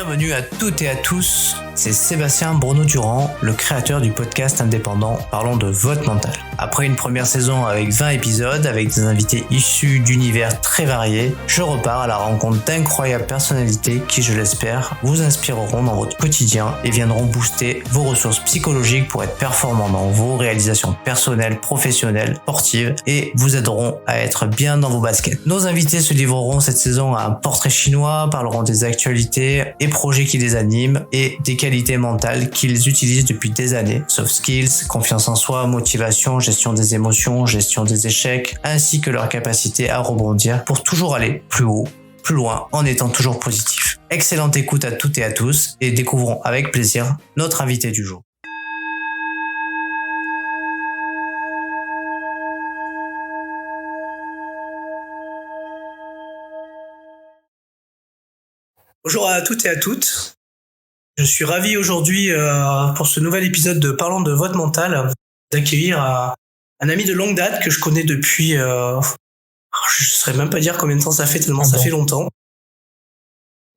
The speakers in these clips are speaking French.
Bienvenue à toutes et à tous, c'est Sébastien Bruno-Durand, le créateur du podcast indépendant Parlons de votre mental. Après une première saison avec 20 épisodes, avec des invités issus d'univers très variés, je repars à la rencontre d'incroyables personnalités qui, je l'espère, vous inspireront dans votre quotidien et viendront booster vos ressources psychologiques pour être performants dans vos réalisations personnelles, professionnelles, sportives et vous aideront à être bien dans vos baskets. Nos invités se livreront cette saison à un portrait chinois, parleront des actualités et projets qui les animent et des qualités mentales qu'ils utilisent depuis des années. Soft skills, confiance en soi, motivation, gestion des émotions, gestion des échecs, ainsi que leur capacité à rebondir pour toujours aller plus haut, plus loin, en étant toujours positif. Excellente écoute à toutes et à tous et découvrons avec plaisir notre invité du jour. Bonjour à toutes et à toutes. Je suis ravi aujourd'hui pour ce nouvel épisode de Parlons de votre mental d'accueillir un ami de longue date que je connais depuis, je ne saurais même pas dire combien de temps ça fait tellement ça fait longtemps.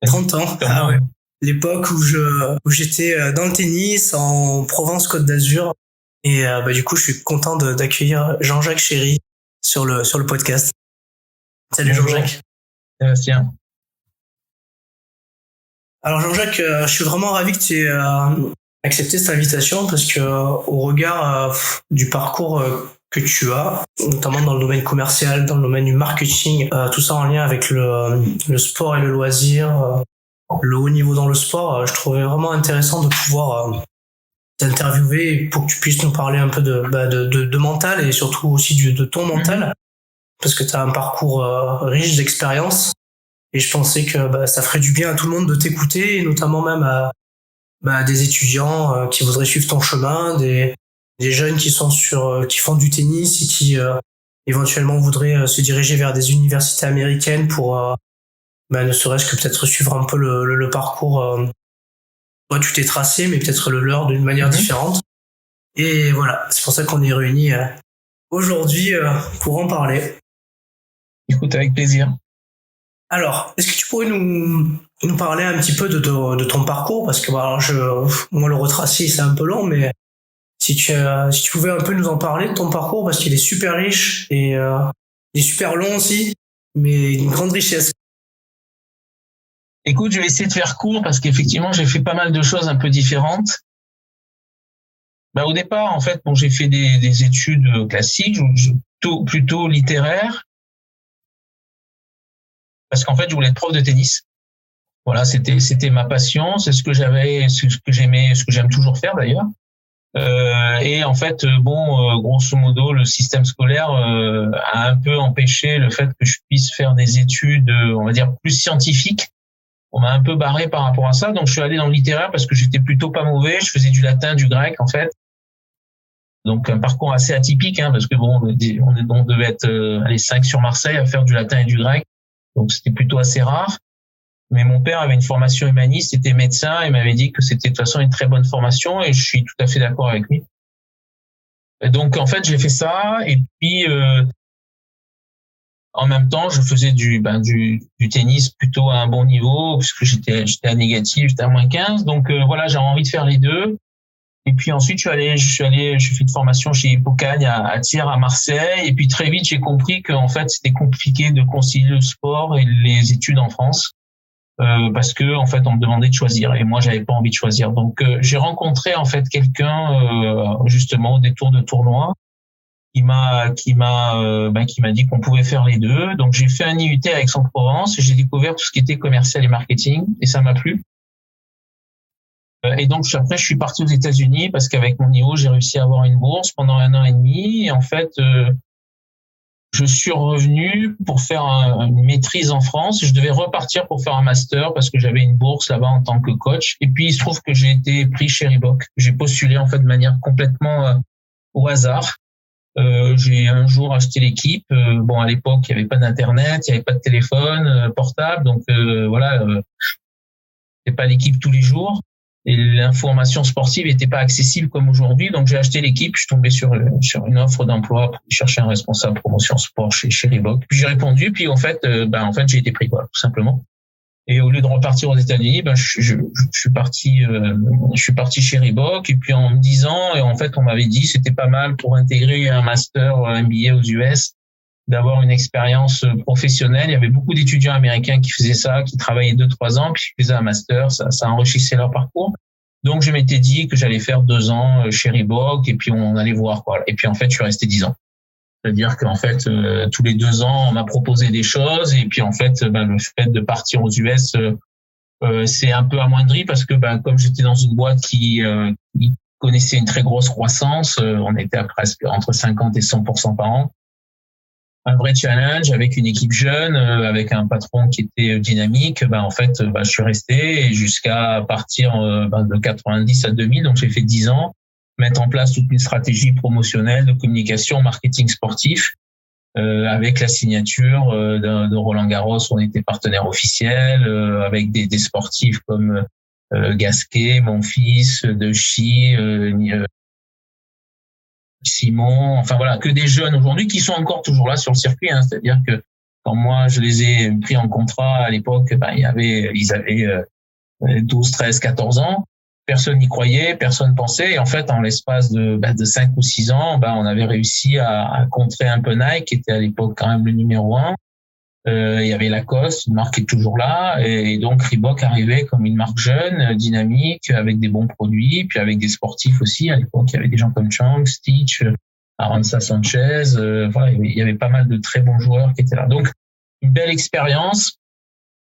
30 ans. Ah ouais. L'époque où j'étais dans le tennis en Provence-Côte d'Azur et du coup je suis content d'accueillir Jean-Jacques Chéry sur le podcast. Salut Jean-Jacques. Sébastien. Alors Jean-Jacques, je suis vraiment ravi que tu aies accepté cette invitation parce que au regard du parcours que tu as, notamment dans le domaine commercial, dans le domaine du marketing, tout ça en lien avec le sport et le loisir, le haut niveau dans le sport, je trouvais vraiment intéressant de pouvoir t'interviewer pour que tu puisses nous parler un peu de mental et surtout aussi de ton mental parce que tu as un parcours riche d'expériences. Et je pensais que ça ferait du bien à tout le monde de t'écouter, et notamment même à des étudiants qui voudraient suivre ton chemin, des jeunes qui font du tennis et qui éventuellement voudraient se diriger vers des universités américaines pour ne serait-ce que peut-être suivre un peu le parcours. Toi, tu t'es tracé, mais peut-être le leur d'une manière différente. Et voilà, c'est pour ça qu'on est réunis aujourd'hui pour en parler. Écoute, avec plaisir. Alors, est-ce que tu pourrais nous parler un petit peu de ton parcours? Parce que moi, le retracer, c'est un peu long, mais si tu pouvais un peu nous en parler de ton parcours, parce qu'il est super riche et il est super long aussi, mais une grande richesse. Écoute, je vais essayer de faire court parce qu'effectivement, j'ai fait pas mal de choses un peu différentes. Au départ, en fait, j'ai fait des études classiques, plutôt littéraires. Parce qu'en fait, je voulais être prof de tennis. Voilà, c'était ma passion, c'est ce que j'avais, ce que j'aimais, ce que j'aime toujours faire d'ailleurs. Et en fait, grosso modo, le système scolaire a un peu empêché le fait que je puisse faire des études, on va dire, plus scientifiques. On m'a un peu barré par rapport à ça, donc je suis allé dans le littéraire parce que j'étais plutôt pas mauvais. Je faisais du latin, du grec, en fait. Donc un parcours assez atypique, parce que on devait être 5 sur Marseille à faire du latin et du grec. Donc c'était plutôt assez rare. Mais mon père avait une formation humaniste, était médecin et m'avait dit que c'était de toute façon une très bonne formation et je suis tout à fait d'accord avec lui. Et donc en fait j'ai fait ça et puis en même temps je faisais du tennis plutôt à un bon niveau puisque j'étais à négatif, j'étais à -15. Donc voilà, j'avais envie de faire les deux. Et puis ensuite, j'ai fait une formation chez Hippocagne à Thiers, à Marseille. Et puis très vite, j'ai compris qu'en fait, c'était compliqué de concilier le sport et les études en France, parce que en fait, on me demandait de choisir et moi, j'avais pas envie de choisir. Donc, j'ai rencontré en fait quelqu'un justement au détour de tournoi qui m'a dit qu'on pouvait faire les deux. Donc, j'ai fait un IUT à Aix-en-Provence et j'ai découvert tout ce qui était commercial et marketing et ça m'a plu. Et donc après, je suis parti aux États-Unis parce qu'avec mon niveau, j'ai réussi à avoir une bourse pendant 1 an et demi. Et en fait, je suis revenu pour faire une maîtrise en France. Je devais repartir pour faire un master parce que j'avais une bourse là-bas en tant que coach. Et puis, il se trouve que j'ai été pris chez Reebok. J'ai postulé en fait de manière complètement au hasard. J'ai un jour acheté l'équipe. À l'époque, il n'y avait pas d'internet, il n'y avait pas de téléphone portable. Donc voilà, c'était pas l'équipe tous les jours. Et l'information sportive n'était pas accessible comme aujourd'hui. Donc, j'ai acheté l'équipe. Je suis tombé sur une offre d'emploi pour chercher un responsable promotion sport chez Reebok. Puis, j'ai répondu. Puis, en fait, j'ai été pris, tout simplement. Et au lieu de repartir aux États-Unis, je suis parti chez Reebok. Et puis en me disant, et en fait, on m'avait dit, c'était pas mal pour intégrer un master MBA aux US, d'avoir une expérience professionnelle. Il y avait beaucoup d'étudiants américains qui faisaient ça, qui travaillaient 2-3 ans, puis qui faisaient un master. Ça enrichissait leur parcours. Donc je m'étais dit que j'allais faire 2 ans chez Reebok, et puis on allait voir quoi. Et puis en fait, je suis resté 10 ans. C'est-à-dire qu'en fait, tous les 2 ans, on m'a proposé des choses, et puis en fait, le fait de partir aux US, c'est un peu amoindri parce que comme j'étais dans une boîte qui connaissait une très grosse croissance, on était à presque entre 50 et 100% par an. Un vrai challenge avec une équipe jeune, avec un patron qui était dynamique. En fait, je suis resté jusqu'à partir de 90 à 2000, donc j'ai fait 10 ans. Mettre en place toute une stratégie promotionnelle de communication, marketing sportif, avec la signature de Roland Garros, on était partenaire officiel, avec des sportifs comme Gasquet, Monfils, Dechy, Simon, enfin voilà, que des jeunes aujourd'hui qui sont encore toujours là sur le circuit. C'est-à-dire que quand moi je les ai pris en contrat à l'époque, ils avaient 12, 13, 14 ans. Personne n'y croyait, personne pensait. Et en fait, en l'espace de 5 ou 6 ans, on avait réussi à contrer un peu Nike, qui était à l'époque quand même le numéro 1. Il y avait Lacoste, une marque qui est toujours là. Et donc, Reebok arrivait comme une marque jeune, dynamique, avec des bons produits, puis avec des sportifs aussi. À l'époque, il y avait des gens comme Chang, Stitch, Aranza Sanchez. Voilà, il y avait pas mal de très bons joueurs qui étaient là. Donc, une belle expérience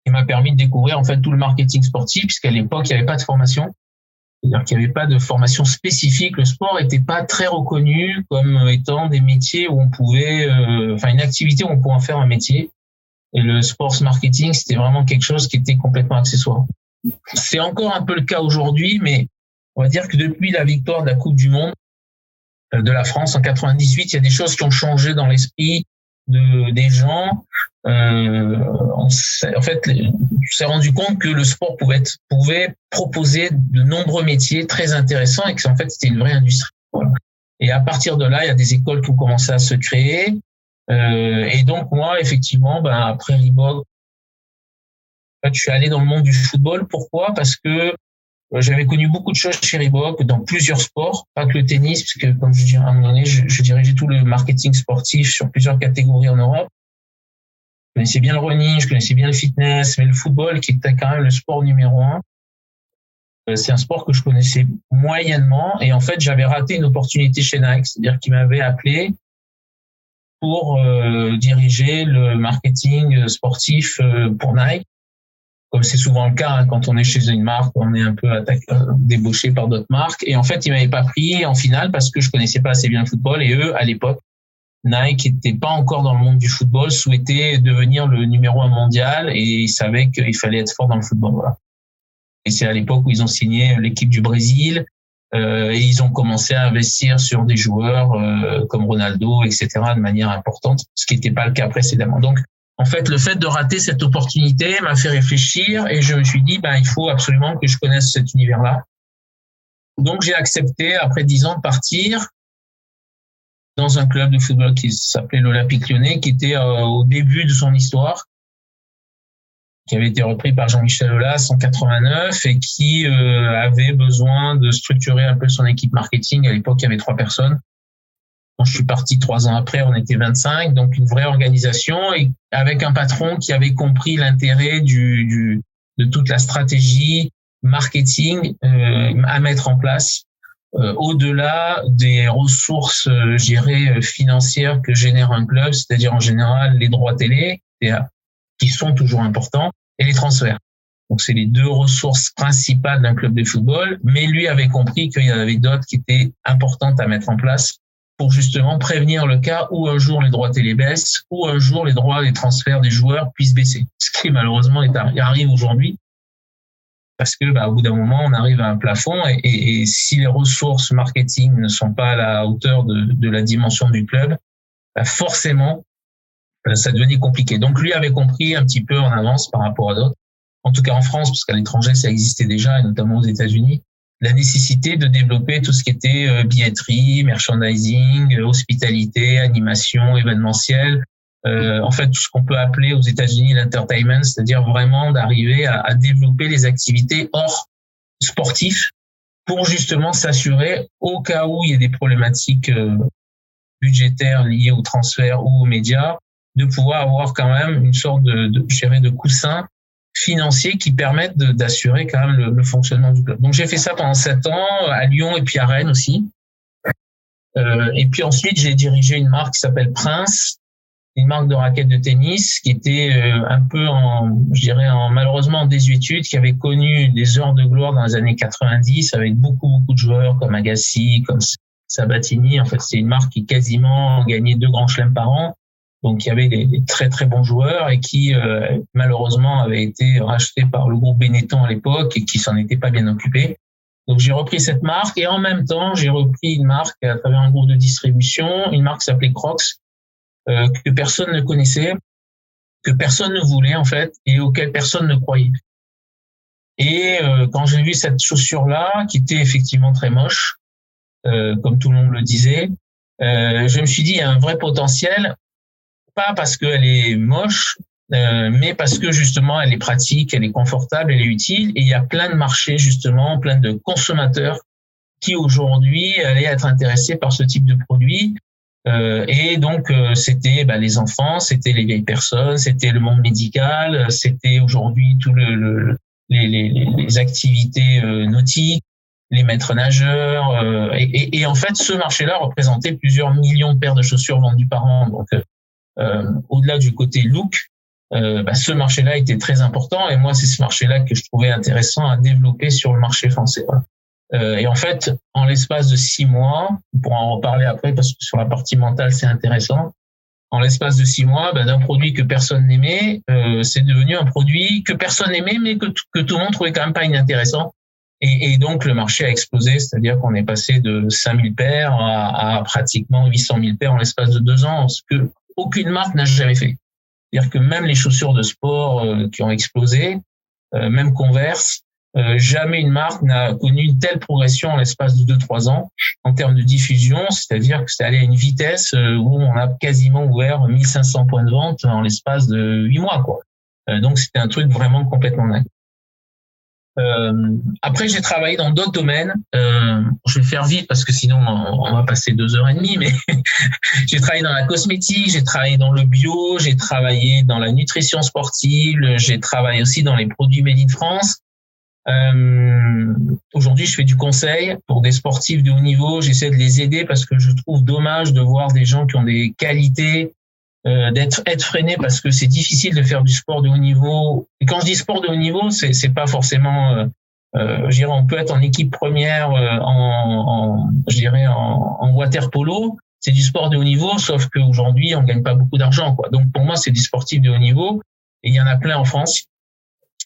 qui m'a permis de découvrir en fait tout le marketing sportif, puisqu'à l'époque, il n'y avait pas de formation. C'est-à-dire qu'il n'y avait pas de formation spécifique. Le sport n'était pas très reconnu comme étant des métiers où on pouvait, une activité où on pouvait en faire un métier. Et le sports marketing, c'était vraiment quelque chose qui était complètement accessoire. C'est encore un peu le cas aujourd'hui, mais on va dire que depuis la victoire de la Coupe du Monde de la France en 98, il y a des choses qui ont changé dans l'esprit des gens. On s'est rendu compte que le sport pouvait proposer de nombreux métiers très intéressants et que en fait c'était une vraie industrie. Voilà. Et à partir de là, il y a des écoles qui ont commencé à se créer. Et donc moi, effectivement, après Reebok, je suis allé dans le monde du football. Pourquoi ? Parce que j'avais connu beaucoup de choses chez Reebok dans plusieurs sports, pas que le tennis, parce que comme je dis à un moment donné, je dirigeais tout le marketing sportif sur plusieurs catégories en Europe. Je connaissais bien le running, je connaissais bien le fitness, mais le football, qui était quand même le sport numéro 1, c'est un sport que je connaissais moyennement. Et en fait, j'avais raté une opportunité chez Nike, c'est-à-dire qu'ils m'avaient appelé pour diriger le marketing sportif pour Nike. Comme c'est souvent le cas quand on est chez une marque, on est un peu débauché par d'autres marques. Et en fait, ils m'avaient pas pris en finale parce que je connaissais pas assez bien le football. Et eux, à l'époque, Nike n'était pas encore dans le monde du football, souhaitait devenir le numéro 1 mondial et ils savaient qu'il fallait être fort dans le football. Voilà. Et c'est à l'époque où ils ont signé l'équipe du Brésil et ils ont commencé à investir sur des joueurs comme Ronaldo, etc. de manière importante, ce qui n'était pas le cas précédemment. Donc, en fait, le fait de rater cette opportunité m'a fait réfléchir et je me suis dit, il faut absolument que je connaisse cet univers-là. Donc, j'ai accepté, après 10 ans, de partir dans un club de football qui s'appelait l'Olympique Lyonnais, qui était au début de son histoire, qui avait été repris par Jean-Michel Aulas en 89 et qui avait besoin de structurer un peu son équipe marketing. À l'époque, il y avait 3 personnes. Quand je suis parti 3 ans après, on était 25, donc une vraie organisation et avec un patron qui avait compris l'intérêt de toute la stratégie marketing à mettre en place. Au-delà des ressources, financières que génère un club, c'est-à-dire en général les droits télé, qui sont toujours importants, et les transferts. Donc c'est les 2 ressources principales d'un club de football, mais lui avait compris qu'il y en avait d'autres qui étaient importantes à mettre en place pour justement prévenir le cas où un jour les droits télé baissent, ou un jour les droits des transferts des joueurs puissent baisser. Ce qui malheureusement arrive aujourd'hui. Parce que au bout d'un moment, on arrive à un plafond et si les ressources marketing ne sont pas à la hauteur de la dimension du club, forcément, ça devenait compliqué. Donc lui avait compris un petit peu en avance par rapport à d'autres, en tout cas en France, parce qu'à l'étranger, ça existait déjà, et notamment aux États-Unis, la nécessité de développer tout ce qui était billetterie, merchandising, hospitalité, animation, événementiel, en fait, tout ce qu'on peut appeler aux États-Unis l'entertainment, c'est-à-dire vraiment d'arriver à développer les activités hors sportifs pour justement s'assurer, au cas où il y a des problématiques budgétaires liées au transfert ou aux médias, de pouvoir avoir quand même une sorte de coussin financier qui permettent d'assurer quand même le fonctionnement du club. Donc j'ai fait ça pendant 7 ans à Lyon et puis à Rennes aussi. Et puis ensuite j'ai dirigé une marque qui s'appelle Prince, une marque de raquettes de tennis qui était un peu malheureusement en désuétude, qui avait connu des heures de gloire dans les années 90 avec beaucoup de joueurs comme Agassi, comme Sabatini. En fait, c'est une marque qui quasiment gagnait 2 grands chelems par an. Donc il y avait des très très bons joueurs et qui malheureusement avaient été rachetés par le groupe Benetton à l'époque et qui s'en était pas bien occupé. Donc j'ai repris cette marque et en même temps j'ai repris une marque à travers un groupe de distribution, une marque qui s'appelait Crocs, que personne ne connaissait, que personne ne voulait en fait et auquel personne ne croyait. Et quand j'ai vu cette chaussure-là, qui était effectivement très moche, comme tout le monde le disait, je me suis dit il y a un vrai potentiel. Pas parce qu'elle est moche, mais parce que justement elle est pratique, elle est confortable, elle est utile. Et il y a plein de marchés justement, plein de consommateurs qui aujourd'hui allaient être intéressés par ce type de produit. Et donc c'était les enfants, c'était les vieilles personnes, c'était le monde médical, c'était aujourd'hui tout les activités nautiques, les maîtres nageurs. Et en fait, ce marché-là représentait plusieurs millions de paires de chaussures vendues par an. Donc au-delà du côté look, ce marché-là était très important et moi c'est ce marché-là que je trouvais intéressant à développer sur le marché français. Voilà. Et en fait, en l'espace de 6 mois, on pourra en reparler après parce que sur la partie mentale c'est intéressant. En l'espace de 6 mois, d'un produit que personne n'aimait, c'est devenu un produit que personne n'aimait mais que tout le monde trouvait quand même pas inintéressant. Et donc le marché a explosé, c'est-à-dire qu'on est passé de 5000 paires à pratiquement 800 000 paires en l'espace de 2 ans, ce que aucune marque n'a jamais fait. C'est-à-dire que même les chaussures de sport qui ont explosé, même Converse, jamais une marque n'a connu une telle progression en l'espace de 2-3 ans en termes de diffusion, c'est-à-dire que c'est allé à une vitesse où on a quasiment ouvert 1500 points de vente en l'espace de 8 mois, quoi. Donc c'était un truc vraiment complètement dingue. Après, j'ai travaillé dans d'autres domaines. Je vais faire vite parce que sinon on va passer 2h30. Mais j'ai travaillé dans la cosmétique, j'ai travaillé dans le bio, j'ai travaillé dans la nutrition sportive, j'ai travaillé aussi dans les produits made in France. Aujourd'hui, je fais du conseil pour des sportifs de haut niveau. J'essaie de les aider parce que je trouve dommage de voir des gens qui ont des qualités être freinés parce que c'est difficile de faire du sport de haut niveau. Et quand je dis sport de haut niveau, c'est pas forcément on peut être en équipe première en water polo, c'est du sport de haut niveau, sauf qu'aujourd'hui on gagne pas beaucoup d'argent, quoi. Donc pour moi c'est du sportif de haut niveau et il y en a plein en France.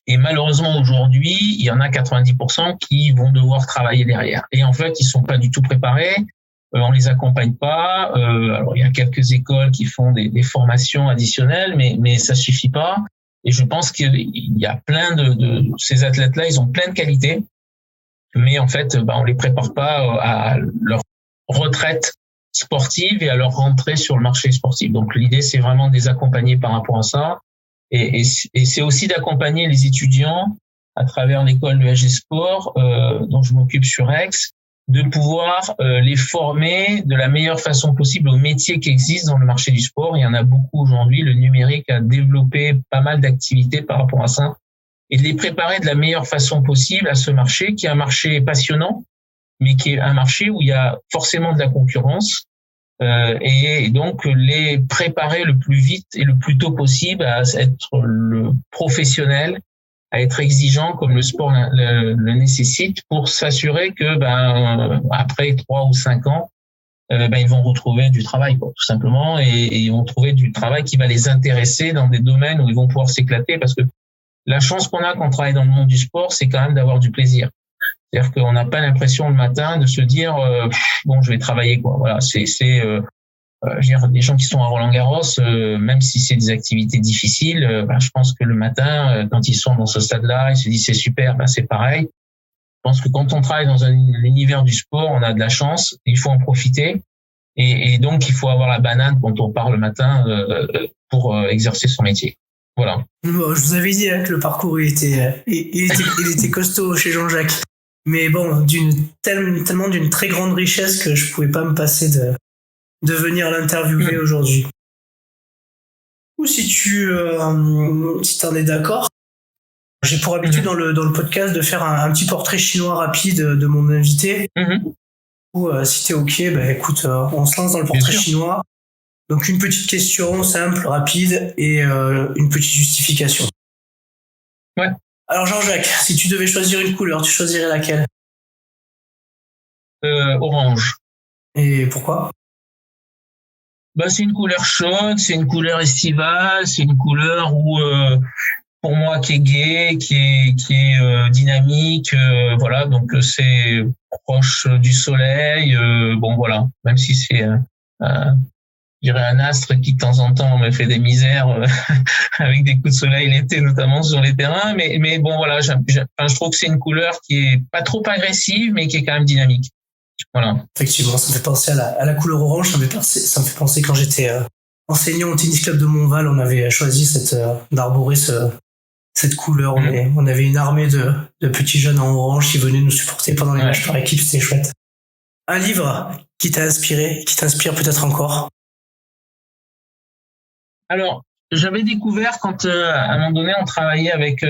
Et malheureusement aujourd'hui, il y en a 90% qui vont devoir travailler derrière. Et en fait, ils sont pas du tout préparés. On les accompagne pas. Alors il y a quelques écoles qui font des formations additionnelles, mais ça suffit pas. Et je pense qu'il y a plein de ces athlètes-là, ils ont plein de qualités, mais en fait, on les prépare pas à leur retraite sportive et à leur rentrée sur le marché sportif. Donc l'idée, c'est vraiment de les accompagner par rapport à ça. Et c'est aussi d'accompagner les étudiants à travers l'école de SG Sport, dont je m'occupe sur Aix, de pouvoir les former de la meilleure façon possible aux métiers qui existent dans le marché du sport. Il y en a beaucoup aujourd'hui. Le numérique a développé pas mal d'activités par rapport à ça. Et de les préparer de la meilleure façon possible à ce marché, qui est un marché passionnant, mais qui est un marché où il y a forcément de la concurrence. Et donc les préparer le plus vite et le plus tôt possible à être le professionnel, à être exigeant comme le sport le nécessite, pour s'assurer que après 3 ou 5 ans ils vont retrouver du travail, quoi, tout simplement, et ils vont trouver du travail qui va les intéresser dans des domaines où ils vont pouvoir s'éclater, parce que la chance qu'on a quand on travaille dans le monde du sport, c'est quand même d'avoir du plaisir. C'est-à-dire qu'on n'a pas l'impression le matin de se dire je vais travailler, quoi. Voilà, les gens qui sont à Roland-Garros, même si c'est des activités difficiles, je pense que le matin, quand ils sont dans ce stade-là, ils se disent c'est super, c'est pareil. Je pense que quand on travaille dans l'univers du sport, on a de la chance, il faut en profiter. Et donc, il faut avoir la banane quand on part le matin pour exercer son métier. Voilà. Bon, je vous avais dit que le parcours il était costaud chez Jean-Jacques. Mais bon, tellement d'une très grande richesse que je pouvais pas me passer de venir l'interviewer aujourd'hui. Ou si si t'en es d'accord, j'ai pour habitude dans le podcast de faire un petit portrait chinois rapide de mon invité. Ou si t'es ok, écoute, on se lance dans le portrait chinois. Donc une petite question simple, rapide et une petite justification. Ouais. Alors Jean-Jacques, si tu devais choisir une couleur, tu choisirais laquelle ? Orange. Et pourquoi ? C'est une couleur chaude, c'est une couleur estivale, c'est une couleur où pour moi qui est gai, qui est dynamique, voilà, donc c'est proche du soleil, bon voilà, même si c'est je dirais un astre qui de temps en temps me fait des misères avec des coups de soleil l'été notamment sur les terrains, mais bon voilà, je trouve que c'est une couleur qui est pas trop agressive mais qui est quand même dynamique. Voilà. Effectivement, ça me fait penser à la couleur orange, ça me fait penser quand j'étais enseignant au tennis club de Montval, on avait choisi d'arborer cette couleur, on avait une armée de petits jeunes en orange qui venaient nous supporter pendant les matchs par équipe, c'était chouette. Un livre qui t'a inspiré, qui t'inspire peut-être encore ? Alors, j'avais découvert quand, à un moment donné, on travaillait avec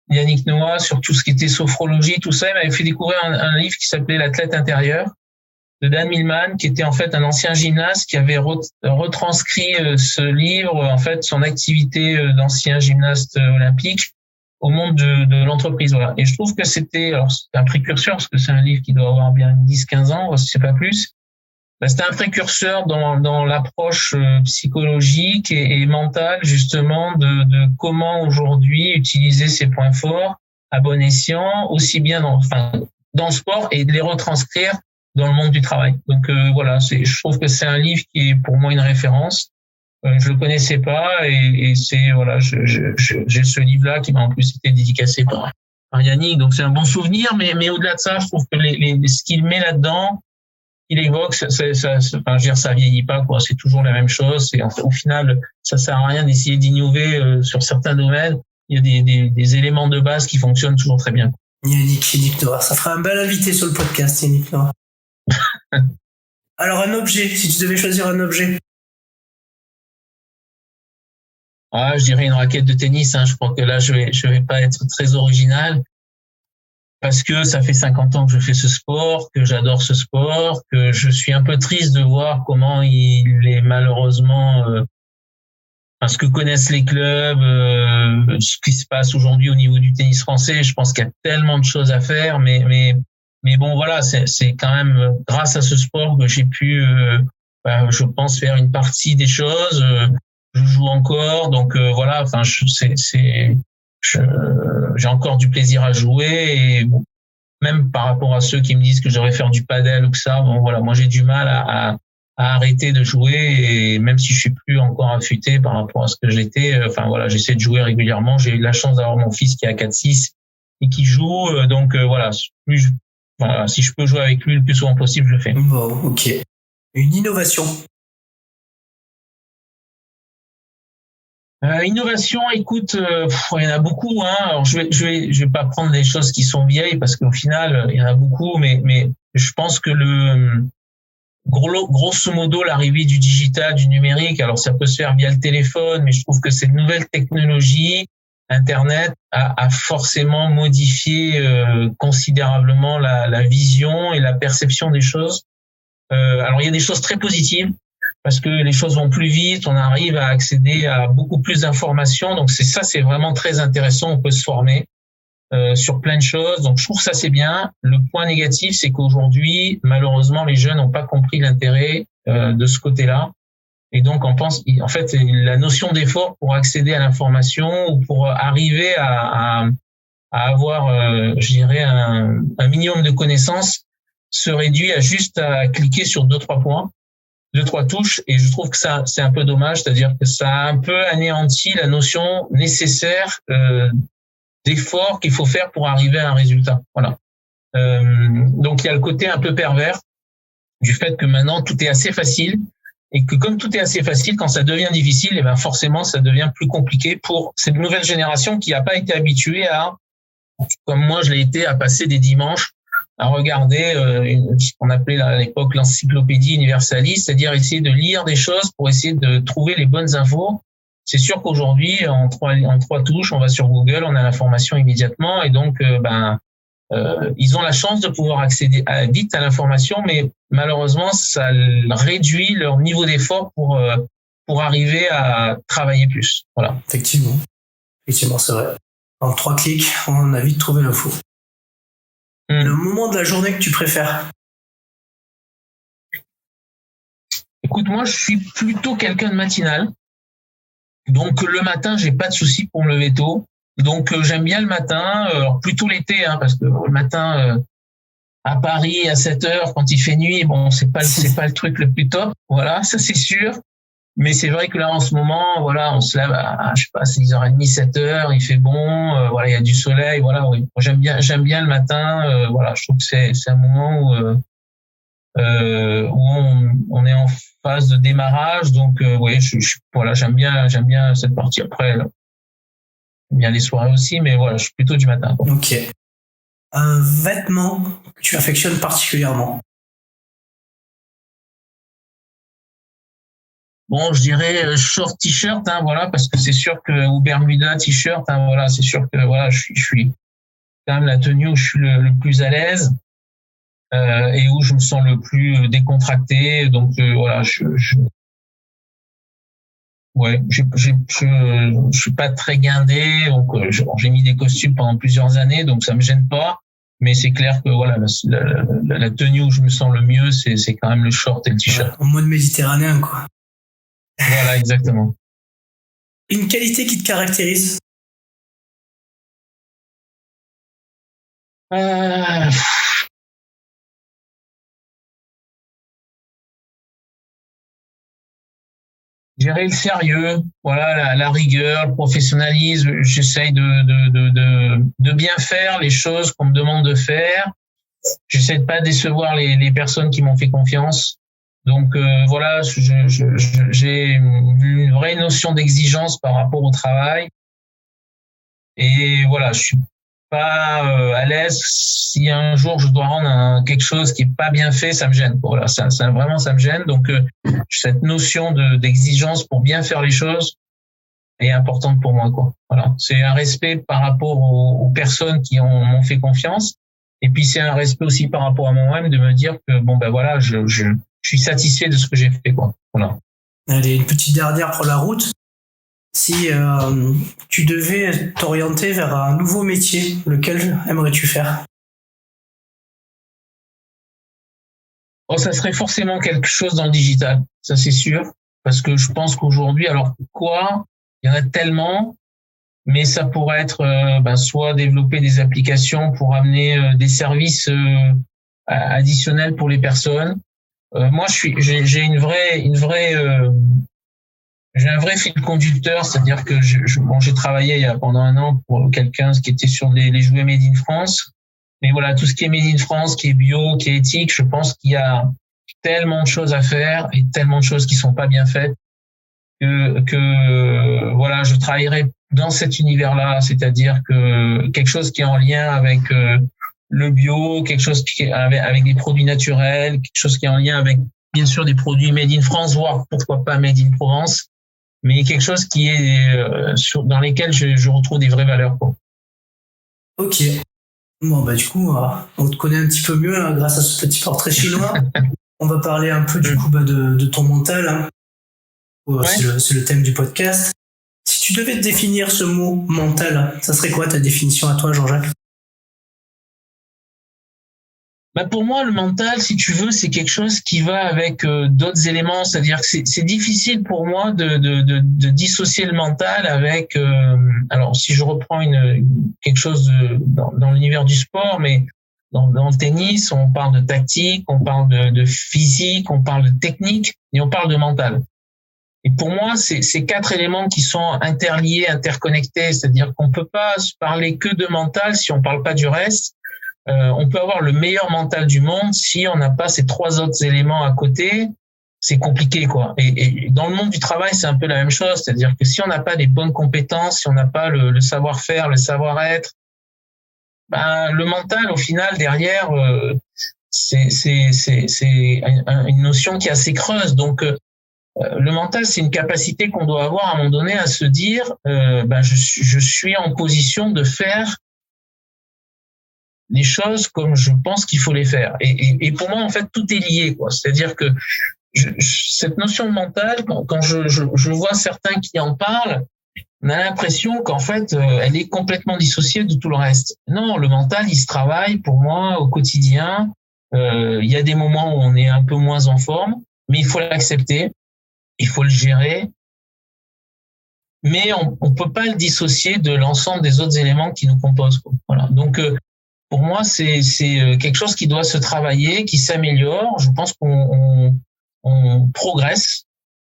Yannick Noah sur tout ce qui était sophrologie, tout ça. Il m'avait fait découvrir un livre qui s'appelait L'athlète intérieur de Dan Millman, qui était en fait un ancien gymnaste qui avait retranscrit ce livre, en fait, son activité d'ancien gymnaste olympique au monde de l'entreprise. Voilà. Et je trouve que c'était un précurseur, parce que c'est un livre qui doit avoir bien 10-15 ans, si c'est pas plus. C'était un précurseur dans l'approche psychologique et mentale justement de comment aujourd'hui utiliser ses points forts à bon escient, aussi bien dans le sport et de les retranscrire dans le monde du travail. Donc voilà, je trouve que c'est un livre qui est pour moi une référence. Je le connaissais pas et c'est voilà, j'ai ce livre-là qui m'a en plus été dédicacé par Yannick, donc c'est un bon souvenir. Mais au-delà de ça, je trouve que ce qu'il met là-dedans, il évoque, ça vieillit pas, quoi. C'est toujours la même chose. Au final, ça sert à rien d'essayer d'innover sur certains domaines. Il y a des éléments de base qui fonctionnent toujours très bien. Yannick Noah, ça fera un bel invité sur le podcast, Yannick Noah. Alors un objet, si tu devais choisir un objet. Je dirais une raquette de tennis. Je crois que là, je vais pas être très original. Parce que ça fait 50 ans que je fais ce sport, que j'adore ce sport, que je suis un peu triste de voir comment il est malheureusement, ce que connaissent les clubs, ce qui se passe aujourd'hui au niveau du tennis français. Je pense qu'il y a tellement de choses à faire, mais bon voilà, c'est quand même grâce à ce sport que j'ai pu, je pense, faire une partie des choses. Je joue encore, donc voilà. J'ai encore du plaisir à jouer et bon, même par rapport à ceux qui me disent que je devrais faire du padel ou que ça, bon voilà, moi j'ai du mal à arrêter de jouer et même si je suis plus encore affûté par rapport à ce que j'étais, voilà, j'essaie de jouer régulièrement. J'ai eu la chance d'avoir mon fils qui a 4-6 et qui joue, donc voilà, si je peux jouer avec lui le plus souvent possible, je le fais. Bon, ok. Une innovation. Innovation, écoute, il y en a beaucoup. Alors je vais pas prendre les choses qui sont vieilles parce qu'au final il y en a beaucoup, mais je pense que grosso modo l'arrivée du digital, du numérique, alors ça peut se faire via le téléphone, mais je trouve que cette nouvelle technologie, Internet, a forcément modifié considérablement la vision et la perception des choses. Alors il y a des choses très positives, parce que les choses vont plus vite, on arrive à accéder à beaucoup plus d'informations. Donc c'est vraiment très intéressant, on peut se former sur plein de choses. Donc je trouve que ça c'est bien. Le point négatif, c'est qu'aujourd'hui, malheureusement, les jeunes n'ont pas compris l'intérêt de ce côté-là. Et donc en fait, la notion d'effort pour accéder à l'information ou pour arriver à avoir, je dirais, un minimum de connaissances se réduit à juste à cliquer sur 2-3 points. 2-3 touches, et je trouve que ça c'est un peu dommage, c'est-à-dire que ça a un peu anéanti la notion nécessaire d'effort qu'il faut faire pour arriver à un résultat. Voilà. Donc il y a le côté un peu pervers du fait que maintenant tout est assez facile et que comme tout est assez facile, quand ça devient difficile, et ben forcément ça devient plus compliqué pour cette nouvelle génération qui n'a pas été habituée à, comme moi je l'ai été, à passer des dimanches à regarder ce qu'on appelait à l'époque l'encyclopédie universaliste, c'est-à-dire essayer de lire des choses pour essayer de trouver les bonnes infos. C'est sûr qu'aujourd'hui, en trois touches, on va sur Google, on a l'information immédiatement, et donc ils ont la chance de pouvoir accéder vite à l'information, mais malheureusement, ça réduit leur niveau d'effort pour arriver à travailler plus. Voilà. Effectivement, c'est vrai. En 3 clics, on a vite trouvé l'info. Le moment de la journée que tu préfères? Écoute, moi, je suis plutôt quelqu'un de matinal. Donc, le matin, j'ai pas de souci pour me lever tôt. Donc, j'aime bien le matin, plutôt l'été, parce que le matin, à Paris, à 7 heures, quand il fait nuit, bon, c'est pas le truc le plus top. Voilà, ça, c'est sûr. Mais c'est vrai que là, en ce moment, voilà, on se lève à, je sais pas, 6h30, 7h, il fait bon, voilà, il y a du soleil, voilà, oui. J'aime bien le matin, voilà, je trouve que c'est un moment où on est en phase de démarrage, donc, oui, voilà, j'aime bien cette partie. Après, j'aime bien les soirées aussi, mais voilà, je suis plutôt du matin. Quoi. Ok. Un vêtement que tu affectionnes particulièrement? Bon, je dirais short t-shirt, voilà, parce que c'est sûr que, ou Bermuda t-shirt, voilà, c'est sûr que, voilà, je suis quand même la tenue où je suis le plus à l'aise, et où je me sens le plus décontracté. Donc, voilà, ouais, je suis pas très guindé, donc, j'ai mis des costumes pendant plusieurs années, donc ça me gêne pas. Mais c'est clair que, voilà, la tenue où je me sens le mieux, c'est quand même le short et le t-shirt. Ouais, en mode méditerranéen, quoi. Voilà, exactement. Une qualité qui te caractérise? Je dirais le sérieux, voilà, la rigueur, le professionnalisme. J'essaye de bien faire les choses qu'on me demande de faire. J'essaie de pas décevoir les personnes qui m'ont fait confiance. Donc voilà, j'ai une vraie notion d'exigence par rapport au travail. Et voilà, je suis pas à l'aise si un jour je dois rendre quelque chose qui est pas bien fait, ça me gêne. Voilà, ça vraiment ça me gêne. Donc cette notion d'exigence pour bien faire les choses est importante pour moi, quoi. Voilà, c'est un respect par rapport aux personnes qui m'ont fait confiance, et puis c'est un respect aussi par rapport à moi-même de me dire que bon ben voilà, je suis satisfait de ce que j'ai fait, quoi. Voilà. Allez, une petite dernière pour la route. Si tu devais t'orienter vers un nouveau métier, lequel aimerais-tu faire? Oh, ça serait forcément quelque chose dans le digital, ça c'est sûr, parce que je pense qu'aujourd'hui, alors pourquoi? Il y en a tellement, mais ça pourrait être soit développer des applications pour amener des services additionnels pour les personnes. Moi, j'ai j'ai un vrai fil conducteur, c'est-à-dire que j'ai travaillé pendant un an pour quelqu'un qui était sur les jouets Made in France. Mais voilà, tout ce qui est Made in France, qui est bio, qui est éthique, je pense qu'il y a tellement de choses à faire et tellement de choses qui sont pas bien faites que voilà, je travaillerai dans cet univers-là, c'est-à-dire que quelque chose qui est en lien avec le bio, quelque chose qui est avec des produits naturels, quelque chose qui est en lien avec bien sûr des produits Made in France, voire pourquoi pas Made in Provence, mais quelque chose qui est dans lesquels je retrouve des vraies valeurs, quoi. Ok. Bon, bah du coup, on te connaît un petit peu mieux grâce à ce petit portrait chinois. On va parler un peu du coup de ton mental. Ouais. C'est le thème du podcast. Si tu devais te définir ce mot mental, ça serait quoi ta définition à toi, Jean-Jacques? Pour moi, le mental, si tu veux, c'est quelque chose qui va avec d'autres éléments. C'est-à-dire que c'est difficile pour moi de dissocier le mental avec. Alors, si je reprends quelque chose dans l'univers du sport, mais dans le tennis, on parle de tactique, on parle de physique, on parle de technique, et on parle de mental. Et pour moi, c'est ces 4 éléments qui sont interliés, interconnectés. C'est-à-dire qu'on peut pas se parler que de mental si on parle pas du reste. on peut avoir le meilleur mental du monde si on n'a pas ces 3 autres éléments à côté, c'est compliqué, quoi. Et dans le monde du travail, c'est un peu la même chose, c'est-à-dire que si on n'a pas les bonnes compétences, si on n'a pas le savoir-faire, le savoir-être, ben le mental, au final, derrière, c'est une notion qui est assez creuse. Donc le mental, c'est une capacité qu'on doit avoir à un moment donné à se dire, je suis en position de faire les choses comme je pense qu'il faut les faire. Et pour moi, en fait, tout est lié, quoi. C'est-à-dire que cette notion de mental, quand je vois certains qui en parlent, on a l'impression qu'en fait, elle est complètement dissociée de tout le reste. Non, le mental, il se travaille pour moi au quotidien. Il y a des moments où on est un peu moins en forme, mais il faut l'accepter, il faut le gérer. Mais on peut pas le dissocier de l'ensemble des autres éléments qui nous composent, quoi. Voilà. Donc, pour moi, c'est quelque chose qui doit se travailler, qui s'améliore. Je pense qu'on progresse,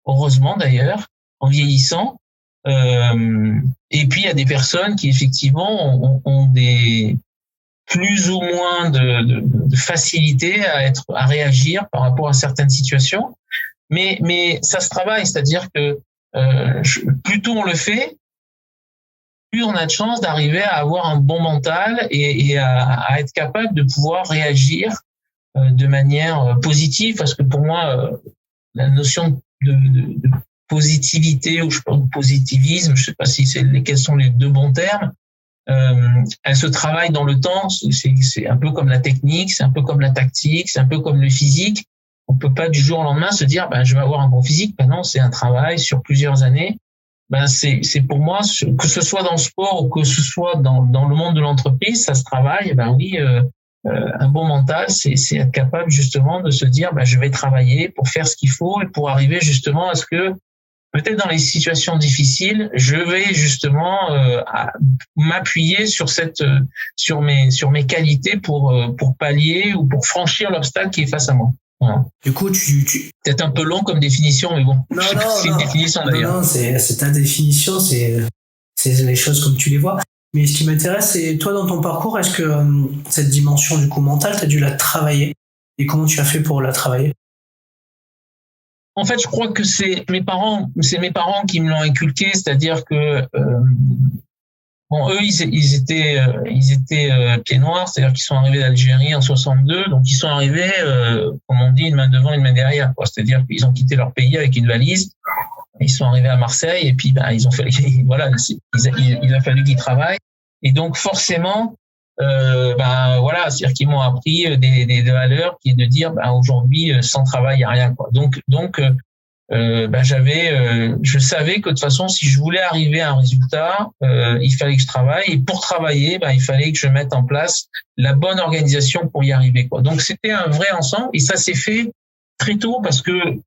heureusement d'ailleurs, en vieillissant. Et puis il y a des personnes qui effectivement ont des plus ou moins de facilité à réagir par rapport à certaines situations. Mais ça se travaille, c'est-à-dire que plus tôt on le fait, plus on a de chances d'arriver à avoir un bon mental et à être capable de pouvoir réagir de manière positive, parce que pour moi, la notion de positivité ou je pense de positivisme, je sais pas si quels sont les 2 bons termes, elle se travaille dans le temps. C'est un peu comme la technique, c'est un peu comme la tactique, c'est un peu comme le physique. On peut pas du jour au lendemain se dire je vais avoir un bon physique. Ben non, c'est un travail sur plusieurs années. C'est pour moi, que ce soit dans le sport ou que ce soit dans le monde de l'entreprise, ça se travaille. Oui, un bon mental, c'est être capable justement de se dire je vais travailler pour faire ce qu'il faut et pour arriver justement à ce que peut-être dans les situations difficiles, je vais justement m'appuyer sur mes qualités pour pallier ou pour franchir l'obstacle qui est face à moi. Voilà. Du coup, peut-être un peu long comme définition, mais bon, c'est une définition d'ailleurs. Non, c'est ta définition, c'est les choses comme tu les vois. Mais ce qui m'intéresse, c'est toi dans ton parcours, est-ce que cette dimension du coup mentale, tu as dû la travailler et comment tu as fait pour la travailler? En fait, je crois que c'est mes parents qui me l'ont inculqué, c'est-à-dire que eux, ils étaient pieds noirs, c'est-à-dire qu'ils sont arrivés d'Algérie en 62, donc ils sont arrivés, comme on dit, une main devant, une main derrière, quoi. C'est-à-dire qu'ils ont quitté leur pays avec une valise, ils sont arrivés à Marseille et puis ils ont fait, voilà, il a fallu qu'ils travaillent, et donc forcément, voilà, c'est-à-dire qu'ils m'ont appris des valeurs qui est de dire, aujourd'hui, sans travail, il y a rien, quoi. Donc, je savais que de toute façon, si je voulais arriver à un résultat, il fallait que je travaille. Et pour travailler, il fallait que je mette en place la bonne organisation pour y arriver, quoi. Donc, c'était un vrai ensemble. Et ça s'est fait très tôt parce que,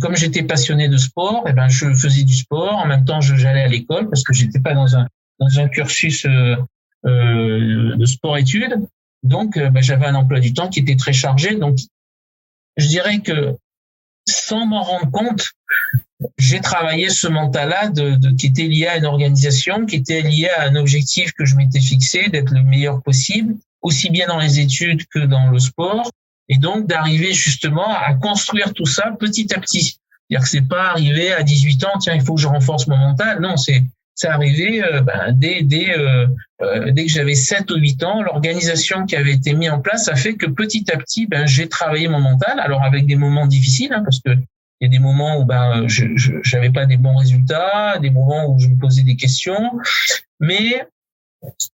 comme j'étais passionné de sport, je faisais du sport. En même temps, j'allais à l'école parce que j'étais pas dans un cursus de sport-études. Donc, j'avais un emploi du temps qui était très chargé. Donc, je dirais que sans m'en rendre compte, j'ai travaillé ce mental-là qui était lié à une organisation, qui était lié à un objectif que je m'étais fixé, d'être le meilleur possible, aussi bien dans les études que dans le sport, et donc d'arriver justement à construire tout ça petit à petit. C'est-à-dire que c'est pas arrivé à 18 ans, tiens, il faut que je renforce mon mental. Non, c'est arrivé dès que j'avais 7 ou 8 ans. L'organisation qui avait été mise en place a fait que petit à petit, j'ai travaillé mon mental. Alors avec des moments difficiles, parce que il y a des moments où je j'avais pas des bons résultats, des moments où je me posais des questions, mais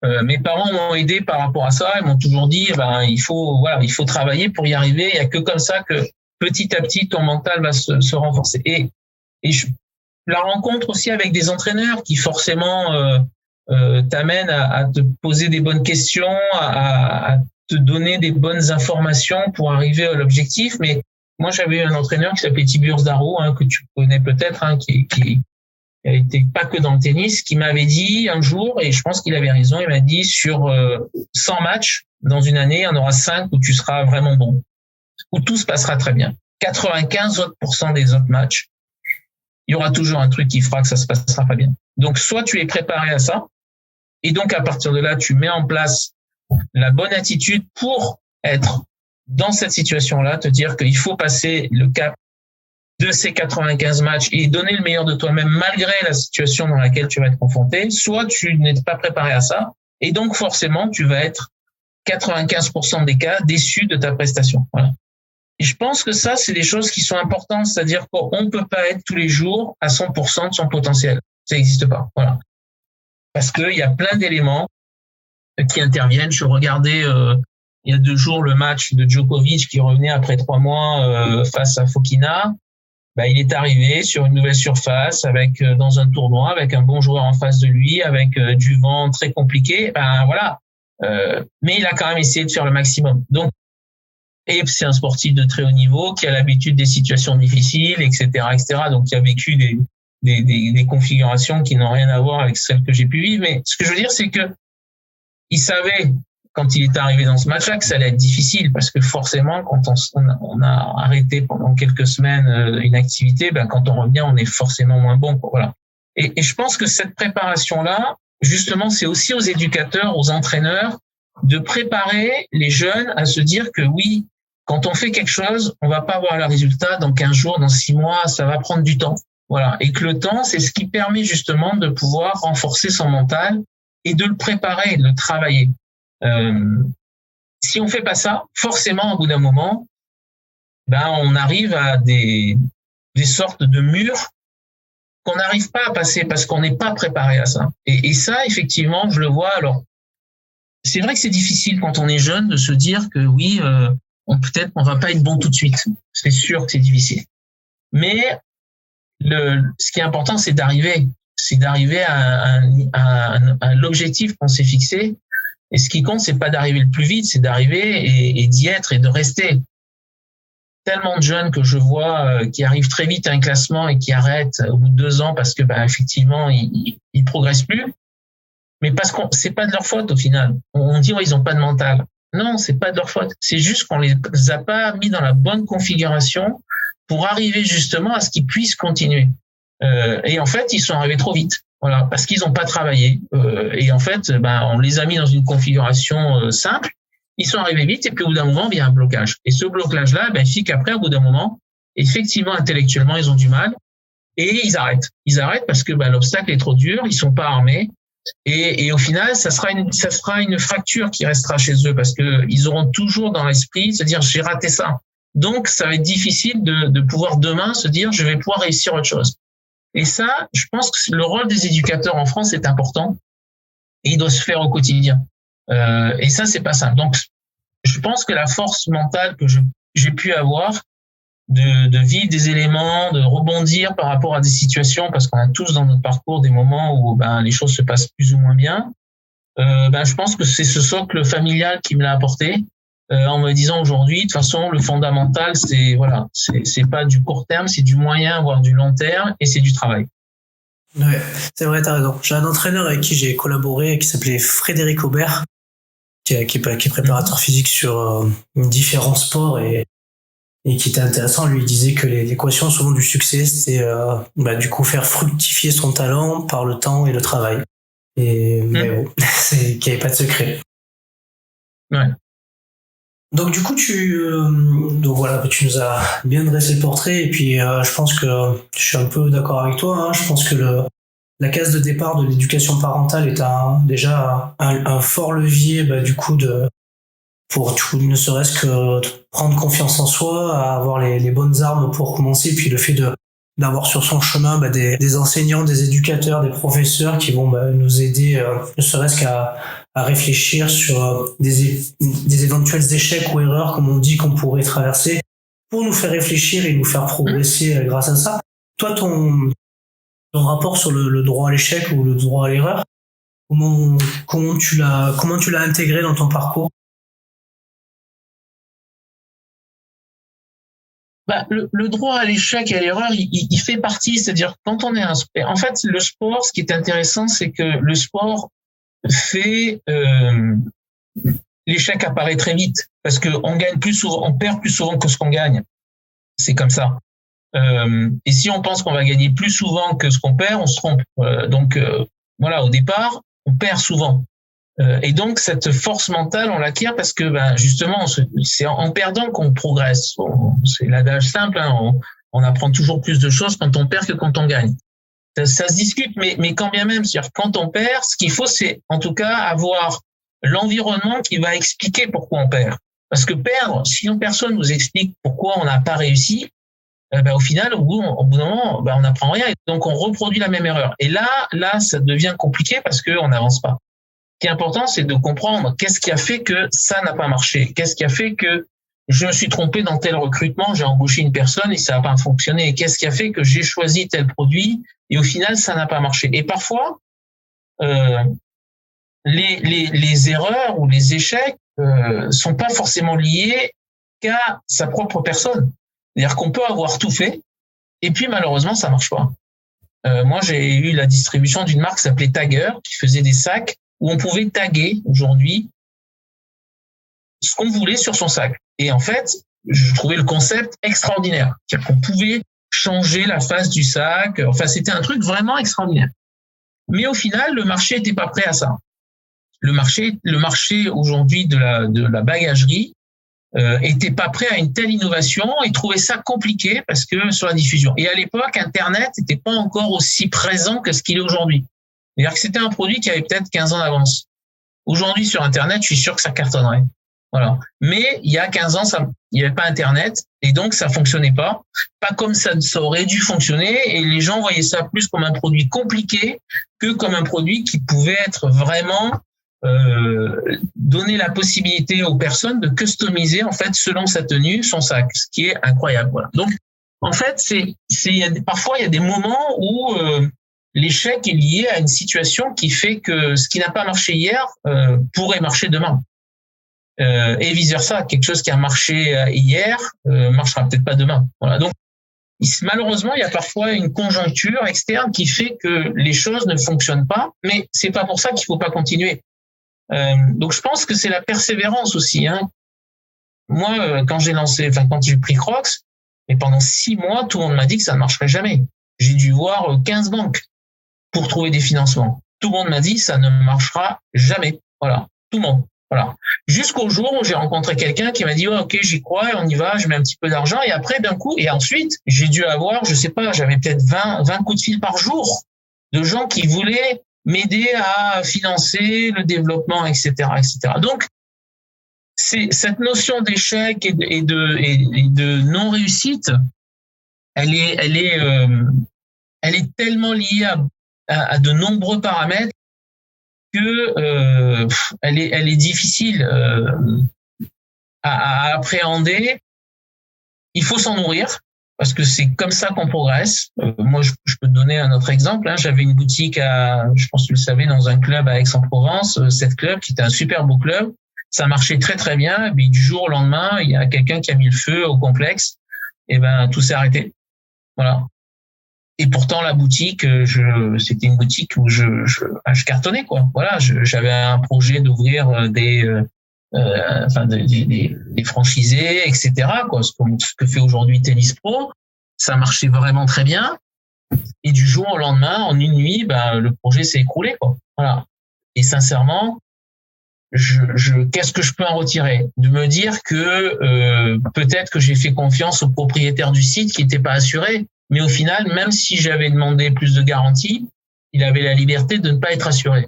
mes parents m'ont aidé par rapport à ça. Ils m'ont toujours dit, il faut travailler pour y arriver. Il y a que comme ça que petit à petit ton mental va se renforcer. Et la rencontre aussi avec des entraîneurs qui forcément t'amènent à te poser des bonnes questions, à te donner des bonnes informations pour arriver à l'objectif. Mais moi, j'avais un entraîneur qui s'appelait Tiburce Darro, que tu connais peut-être, qui a été pas que dans le tennis, qui m'avait dit un jour, et je pense qu'il avait raison, il m'a dit sur 100 matchs dans une année, il y en aura 5 où tu seras vraiment bon, où tout se passera très bien. 95% des autres matchs, il y aura toujours un truc qui fera que ça se passera pas bien. Donc, soit tu es préparé à ça, et donc à partir de là, tu mets en place la bonne attitude pour être dans cette situation-là, te dire qu'il faut passer le cap de ces 95 matchs et donner le meilleur de toi-même malgré la situation dans laquelle tu vas être confronté, soit tu n'es pas préparé à ça et donc forcément tu vas être 95% des cas déçu de ta prestation. Voilà. Et je pense que ça, c'est des choses qui sont importantes, c'est-à-dire qu'on ne peut pas être tous les jours à 100% de son potentiel. Ça n'existe pas. Voilà. Parce qu'il y a plein d'éléments qui interviennent. Je regardais il y a 2 jours le match de Djokovic qui revenait après 3 mois face à Fokina. Il est arrivé sur une nouvelle surface avec dans un tournoi avec un bon joueur en face de lui, avec du vent très compliqué. Voilà. Mais il a quand même essayé de faire le maximum. Donc, et c'est un sportif de très haut niveau qui a l'habitude des situations difficiles, etc., etc. Donc, il a vécu des configurations qui n'ont rien à voir avec celles que j'ai pu vivre. Mais ce que je veux dire, c'est que il savait quand il est arrivé dans ce match-là que ça allait être difficile parce que forcément, quand on a arrêté pendant quelques semaines une activité, quand on revient, on est forcément moins bon. Voilà. Et je pense que cette préparation-là, justement, c'est aussi aux éducateurs, aux entraîneurs, de préparer les jeunes à se dire que oui, quand on fait quelque chose, on va pas avoir le résultat dans 15 jours, dans 6 mois, ça va prendre du temps. Voilà. Et que le temps, c'est ce qui permet justement de pouvoir renforcer son mental et de le préparer, de le travailler. Si on fait pas ça, forcément, au bout d'un moment, on arrive à des sortes de murs qu'on n'arrive pas à passer parce qu'on n'est pas préparé à ça. Et ça, effectivement, je le vois. Alors, c'est vrai que c'est difficile quand on est jeune de se dire que oui, peut-être qu'on va pas être bon tout de suite. C'est sûr que c'est difficile. Mais ce qui est important, c'est d'arriver à l'objectif qu'on s'est fixé. Et ce qui compte, c'est pas d'arriver le plus vite, c'est d'arriver et d'y être et de rester. Tellement de jeunes que je vois qui arrivent très vite à un classement et qui arrêtent au bout de 2 ans parce que effectivement ils progressent plus. Mais parce qu'on c'est pas de leur faute au final. On dit ils ont pas de mental. Non, c'est pas de leur faute. C'est juste qu'on les a pas mis dans la bonne configuration pour arriver justement à ce qu'ils puissent continuer. Et en fait, ils sont arrivés trop vite. Voilà, parce qu'ils n'ont pas travaillé. Et en fait, on les a mis dans une configuration simple. Ils sont arrivés vite et puis au bout d'un moment, il y a un blocage. Et ce blocage-là, il fait qu'après, au bout d'un moment, effectivement, intellectuellement, ils ont du mal et ils arrêtent. Ils arrêtent parce que l'obstacle est trop dur, ils sont pas armés. Et au final, ça sera une fracture qui restera chez eux parce que ils auront toujours dans l'esprit se dire j'ai raté ça. Donc, ça va être difficile de pouvoir demain se dire je vais pouvoir réussir autre chose. Et ça, je pense que le rôle des éducateurs en France est important et il doit se faire au quotidien. Et ça, c'est pas simple. Donc, je pense que la force mentale que j'ai pu avoir de vivre des éléments, de rebondir par rapport à des situations, parce qu'on a tous dans notre parcours des moments où les choses se passent plus ou moins bien. Je pense que c'est ce socle familial qui me l'a apporté. En me disant aujourd'hui, de toute façon, le fondamental, c'est pas du court terme, c'est du moyen, voire du long terme, et c'est du travail. Ouais, c'est vrai, t'as raison. J'ai un entraîneur avec qui j'ai collaboré, qui s'appelait Frédéric Aubert, qui est préparateur physique sur différents sports et qui était intéressant. Lui, il disait que l'équation souvent du succès, c'était du coup faire fructifier son talent par le temps et le travail. Et mais bon, c'est qu'il n'y avait pas de secret. Ouais. Donc du coup tu nous as bien dressé le portrait et puis je pense que je suis un peu d'accord avec toi. Hein. Je pense que la case de départ de l'éducation parentale est déjà un fort levier pour ne serait-ce que prendre confiance en soi, à avoir les bonnes armes pour commencer, puis le fait d'avoir sur son chemin des enseignants, des éducateurs, des professeurs qui vont nous aider, ne serait-ce qu'à réfléchir sur des éventuels échecs ou erreurs, comme on dit, qu'on pourrait traverser, pour nous faire réfléchir et nous faire progresser grâce à ça. Toi, ton rapport sur le droit à l'échec ou le droit à l'erreur, comment tu l'as intégré dans ton parcours? Le droit à l'échec et à l'erreur, il fait partie, c'est-à-dire quand on est en fait, le sport, ce qui est intéressant, c'est que le sport fait l'échec apparaît très vite parce que on gagne plus souvent, on perd plus souvent que ce qu'on gagne. C'est comme ça. Et si on pense qu'on va gagner plus souvent que ce qu'on perd, on se trompe. Donc voilà, au départ, on perd souvent. Et donc cette force mentale, on l'acquiert parce que justement, c'est en perdant qu'on progresse. C'est l'adage simple, hein, on apprend toujours plus de choses quand on perd que quand on gagne. Ça se discute, mais quand bien même, c'est-à-dire quand on perd, ce qu'il faut, c'est en tout cas avoir l'environnement qui va expliquer pourquoi on perd. Parce que perdre, si personne nous explique pourquoi on n'a pas réussi, au final, au bout d'un moment, on n'apprend rien. Et donc, on reproduit la même erreur. Et là, ça devient compliqué parce qu'on n'avance pas. Ce qui est important, c'est de comprendre qu'est-ce qui a fait que ça n'a pas marché. Qu'est-ce qui a fait que je me suis trompé dans tel recrutement, j'ai embauché une personne et ça n'a pas fonctionné. Et qu'est-ce qui a fait que j'ai choisi tel produit et au final, ça n'a pas marché. Et parfois, les erreurs ou les échecs sont pas forcément liés qu'à sa propre personne. C'est-à-dire qu'on peut avoir tout fait et puis malheureusement, ça marche pas. Moi, j'ai eu la distribution d'une marque qui s'appelait Tagger, qui faisait des sacs où on pouvait taguer aujourd'hui ce qu'on voulait sur son sac. Et en fait, je trouvais le concept extraordinaire. C'est-à-dire qu'on pouvait changer la face du sac. Enfin, c'était un truc vraiment extraordinaire. Mais au final, le marché n'était pas prêt à ça. Le marché aujourd'hui de la bagagerie était pas prêt à une telle innovation et trouvait ça compliqué parce que sur la diffusion. Et à l'époque, Internet n'était pas encore aussi présent que ce qu'il est aujourd'hui. C'est-à-dire que c'était un produit qui avait peut-être 15 ans d'avance. Aujourd'hui, sur Internet, je suis sûr que ça cartonnerait. Voilà. Mais il y a 15 ans, il n'y avait pas Internet et donc ça fonctionnait pas. Pas comme ça aurait dû fonctionner et les gens voyaient ça plus comme un produit compliqué que comme un produit qui pouvait être vraiment donner la possibilité aux personnes de customiser en fait selon sa tenue son sac, ce qui est incroyable. Voilà. Donc en fait, parfois il y a des moments où l'échec est lié à une situation qui fait que ce qui n'a pas marché hier pourrait marcher demain. Et vice versa, quelque chose qui a marché hier marchera peut-être pas demain. Voilà. Donc malheureusement, il y a parfois une conjoncture externe qui fait que les choses ne fonctionnent pas, mais c'est pas pour ça qu'il faut pas continuer. Donc je pense que c'est la persévérance aussi. Hein. Moi, quand j'ai pris Crocs, et pendant 6 mois, tout le monde m'a dit que ça ne marcherait jamais. J'ai dû voir 15 banques pour trouver des financements. Tout le monde m'a dit ça ne marchera jamais. Voilà, tout le monde. Voilà. Jusqu'au jour où j'ai rencontré quelqu'un qui m'a dit ok, j'y crois, on y va, je mets un petit peu d'argent et après d'un coup et ensuite j'ai dû avoir, je sais pas, j'avais peut-être 20 coups de fil par jour de gens qui voulaient m'aider à financer le développement, etc., etc. Donc c'est cette notion d'échec et de non réussite, elle est tellement liée à de nombreux paramètres que elle est difficile à appréhender. Il faut s'en nourrir parce que c'est comme ça qu'on progresse. Moi, je peux te donner un autre exemple. Hein. J'avais une boutique je pense que tu le savais, dans un club à Aix-en-Provence, cette club qui était un super beau club. Ça marchait très très bien. Et puis du jour au lendemain, il y a quelqu'un qui a mis le feu au complexe. Et tout s'est arrêté. Voilà. Et pourtant, la boutique, c'était une boutique où je cartonnais, quoi. Voilà, j'avais un projet d'ouvrir des franchisés, etc., quoi. Ce que fait aujourd'hui Tennis Pro. Ça marchait vraiment très bien. Et du jour au lendemain, en une nuit, le projet s'est écroulé, quoi. Voilà. Et sincèrement, qu'est-ce que je peux en retirer? De me dire que peut-être que j'ai fait confiance au propriétaire du site qui n'était pas assuré. Mais au final, même si j'avais demandé plus de garanties, il avait la liberté de ne pas être assuré.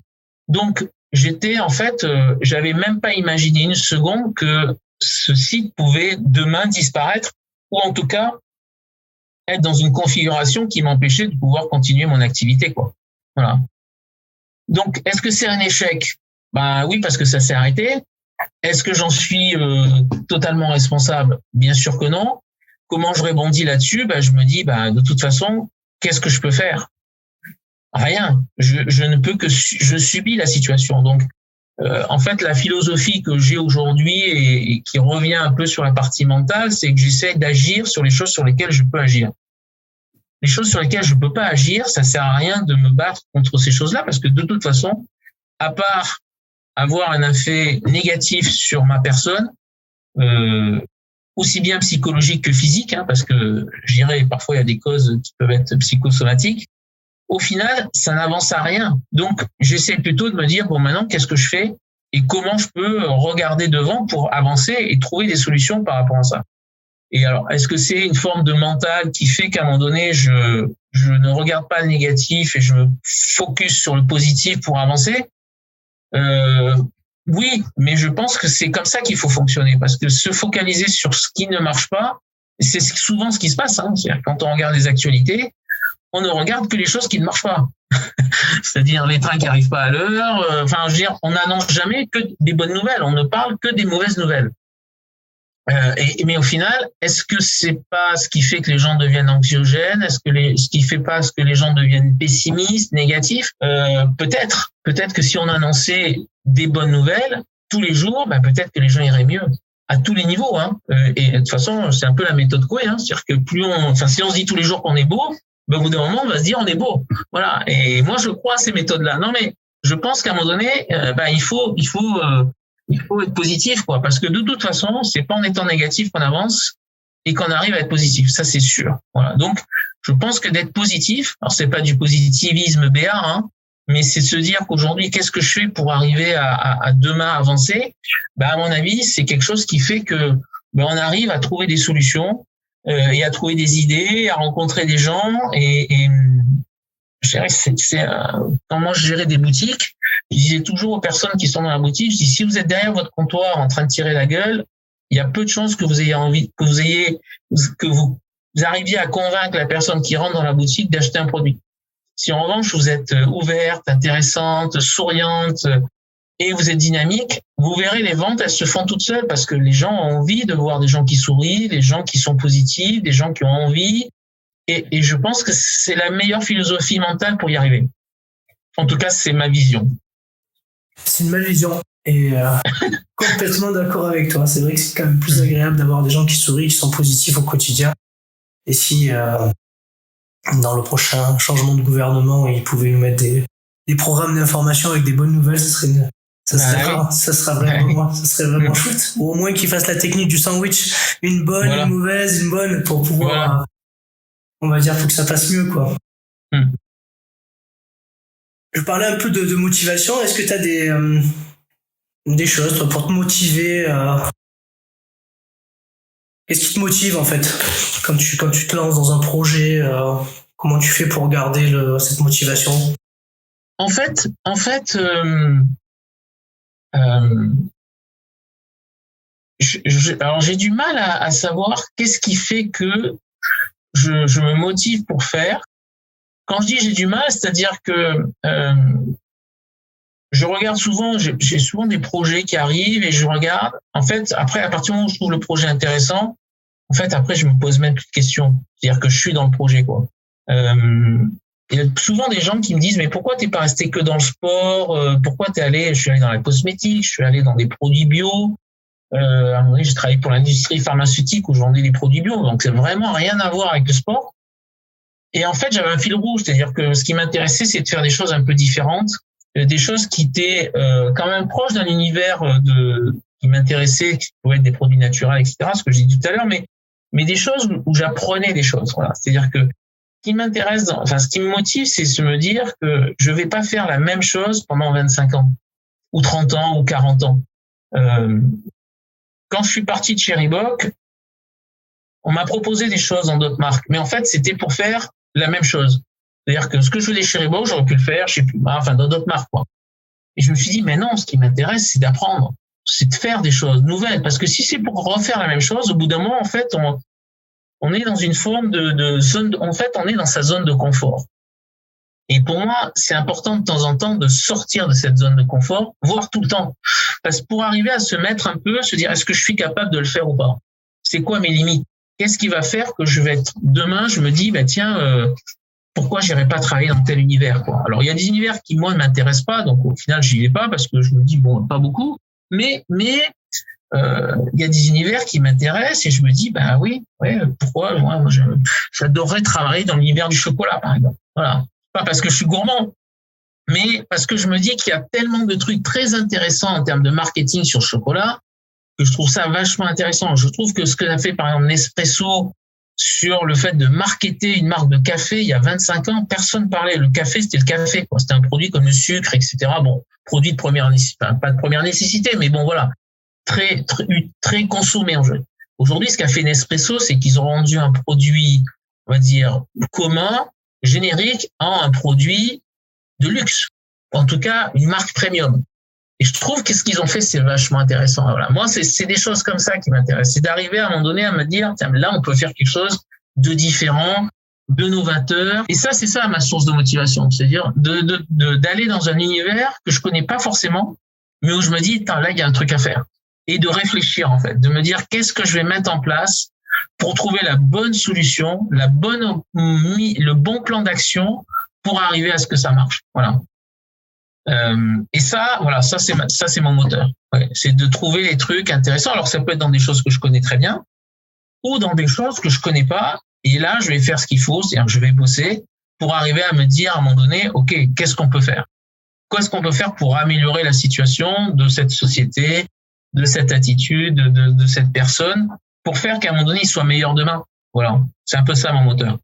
Donc, j'avais même pas imaginé une seconde que ce site pouvait demain disparaître ou en tout cas être dans une configuration qui m'empêchait de pouvoir continuer mon activité, quoi. Voilà. Donc, est-ce que c'est un échec? Oui, parce que ça s'est arrêté. Est-ce que j'en suis totalement responsable? Bien sûr que non. Comment je rebondis là-dessus? Je me dis, de toute façon, qu'est-ce que je peux faire? Rien. Je ne peux que je subis la situation. Donc, en fait, la philosophie que j'ai aujourd'hui et qui revient un peu sur la partie mentale, c'est que j'essaie d'agir sur les choses sur lesquelles je peux agir. Les choses sur lesquelles je peux pas agir, ça sert à rien de me battre contre ces choses-là parce que de toute façon, à part avoir un effet négatif sur ma personne, aussi bien psychologique que physique, hein, parce que je dirais parfois il y a des causes qui peuvent être psychosomatiques. au final, ça n'avance à rien. Donc, j'essaie plutôt de me dire, bon, maintenant, qu'est-ce que je fais et comment je peux regarder devant pour avancer et trouver des solutions par rapport à ça. Et alors, est-ce que c'est une forme de mental qui fait qu'à un moment donné, je ne regarde pas le négatif et je me focus sur le positif pour avancer? Oui, mais je pense que c'est comme ça qu'il faut fonctionner, parce que se focaliser sur ce qui ne marche pas, c'est souvent ce qui se passe. C'est-à-dire, quand on regarde les actualités, on ne regarde que les choses qui ne marchent pas. C'est-à-dire les trains qui n'arrivent pas à l'heure. Je veux dire, on n'annonce jamais que des bonnes nouvelles. On ne parle que des mauvaises nouvelles. Mais au final, est-ce que c'est pas ce qui fait que les gens deviennent anxiogènes? Est-ce que ce qui fait pas ce que les gens deviennent pessimistes, négatifs? Peut-être que si on annonçait des bonnes nouvelles tous les jours, peut-être que les gens iraient mieux à tous les niveaux. Et de toute façon, c'est un peu la méthode Coué. C'est-à-dire que si on se dit tous les jours qu'on est beau, au bout d'un moment, on va se dire on est beau. Voilà. Et moi, je crois à ces méthodes-là. Non, mais je pense qu'à un moment donné, il faut être positif, quoi, parce que de toute façon, c'est pas en étant négatif qu'on avance et qu'on arrive à être positif. Ça, c'est sûr. Voilà. Donc, je pense que d'être positif, alors c'est pas du positivisme BA, mais c'est de se dire qu'aujourd'hui, qu'est-ce que je fais pour arriver à demain avancer? À mon avis, c'est quelque chose qui fait que on arrive à trouver des solutions et à trouver des idées, à rencontrer des gens et je dirais que quand moi je gérais des boutiques, je disais toujours aux personnes qui sont dans la boutique, je dis, si vous êtes derrière votre comptoir en train de tirer la gueule, il y a peu de chances que vous arriviez à convaincre la personne qui rentre dans la boutique d'acheter un produit. Si en revanche vous êtes ouverte, intéressante, souriante et vous êtes dynamique, vous verrez les ventes, elles se font toutes seules parce que les gens ont envie de voir des gens qui sourient, des gens qui sont positifs, des gens qui ont envie. Et je pense que c'est la meilleure philosophie mentale pour y arriver. En tout cas, c'est ma vision. C'est une belle vision. Et complètement d'accord avec toi. C'est vrai que c'est quand même plus agréable d'avoir des gens qui sourient, qui sont positifs au quotidien. Et si dans le prochain changement de gouvernement, ils pouvaient nous mettre des programmes d'information avec des bonnes nouvelles, ça serait vraiment chouette. Ou au moins qu'ils fassent la technique du sandwich, une bonne, une mauvaise, une bonne, pour pouvoir, on va dire, faut que ça passe mieux, quoi. Je parlais un peu de motivation. Est-ce que tu as des choses, toi, pour te motiver Qu'est-ce qui te motive, en fait, quand tu te lances dans un projet comment tu fais pour garder cette motivation? En fait, alors j'ai du mal à savoir qu'est-ce qui fait que je me motive pour faire. Quand je dis j'ai du mal, c'est-à-dire que je regarde souvent, j'ai souvent des projets qui arrivent et je regarde. En fait, après, à partir du moment où je trouve le projet intéressant, en fait, après, je me pose même plus de questions. C'est-à-dire que je suis dans le projet, quoi. Il y a souvent des gens qui me disent mais pourquoi t'es pas resté que dans le sport? Pourquoi je suis allé dans la cosmétique, je suis allé dans des produits bio. À un moment donné, j'ai travaillé pour l'industrie pharmaceutique où je vendais des produits bio, donc c'est vraiment rien à voir avec le sport. Et en fait, j'avais un fil rouge, c'est-à-dire que ce qui m'intéressait, c'est de faire des choses un peu différentes, des choses qui étaient quand même proches d'un univers qui m'intéressait, qui pouvaient être des produits naturels, etc., ce que j'ai dit tout à l'heure, mais des choses où j'apprenais des choses. Voilà. C'est-à-dire que ce qui m'intéresse, ce qui me motive, c'est de me dire que je vais pas faire la même chose pendant 25 ans, ou 30 ans, ou 40 ans. Quand je suis parti de chez Reebok, on m'a proposé des choses dans d'autres marques, mais en fait, c'était pour faire la même chose. C'est-à-dire que ce que je faisais chez Reebok, j'aurais pu le faire chez Puma, dans d'autres marques, quoi. Et je me suis dit, mais non, ce qui m'intéresse, c'est d'apprendre, c'est de faire des choses nouvelles, parce que si c'est pour refaire la même chose, au bout d'un moment, en fait, on est dans une forme de zone, en fait, on est dans sa zone de confort. Et pour moi, c'est important de temps en temps de sortir de cette zone de confort, voire tout le temps. Parce que pour arriver à se mettre un peu, se dire, est-ce que je suis capable de le faire ou pas? C'est quoi mes limites? Qu'est-ce qui va faire que je vais être, demain, je me dis, pourquoi j'irai pas travailler dans tel univers, quoi? Alors, il y a des univers qui, moi, ne m'intéressent pas, donc au final, j'y vais pas parce que je me dis, pas beaucoup. Mais il y a des univers qui m'intéressent et je me dis, pourquoi? Moi, j'adorerais travailler dans l'univers du chocolat, par exemple. Voilà. Pas parce que je suis gourmand, mais parce que je me dis qu'il y a tellement de trucs très intéressants en termes de marketing sur le chocolat que je trouve ça vachement intéressant. Je trouve que ce que a fait, par exemple, Nespresso sur le fait de marketer une marque de café. Il y a 25 ans, personne parlait. Le café, c'était le café, quoi. C'était un produit comme le sucre, etc. Bon, produit de première nécessité, pas de première nécessité, mais bon, voilà, très consommé en jeu. Aujourd'hui, ce qu'a fait Nespresso, c'est qu'ils ont rendu un produit, on va dire, commun, générique, en un produit de luxe. En tout cas, une marque premium. Et je trouve que ce qu'ils ont fait, c'est vachement intéressant. Voilà. Moi, c'est des choses comme ça qui m'intéressent. C'est d'arriver à un moment donné à me dire, tiens, là, on peut faire quelque chose de différent, de novateur. Et ça, c'est ça ma source de motivation. C'est-à-dire d'aller dans un univers que je connais pas forcément, mais où je me dis, là, il y a un truc à faire. Et de réfléchir, en fait, de me dire, qu'est-ce que je vais mettre en place pour trouver la bonne solution, le bon plan d'action pour arriver à ce que ça marche. Voilà. Et ça, voilà, ça c'est mon moteur. Ouais, c'est de trouver les trucs intéressants. Alors ça peut être dans des choses que je connais très bien ou dans des choses que je connais pas. Et là, je vais faire ce qu'il faut, c'est-à-dire que je vais bosser pour arriver à me dire à un moment donné, ok, qu'est-ce qu'on peut faire? Qu'est-ce qu'on peut faire pour améliorer la situation de cette société, de cette attitude, de cette personne, pour faire qu'à un moment donné, il soit meilleur demain. Voilà, c'est un peu ça mon moteur.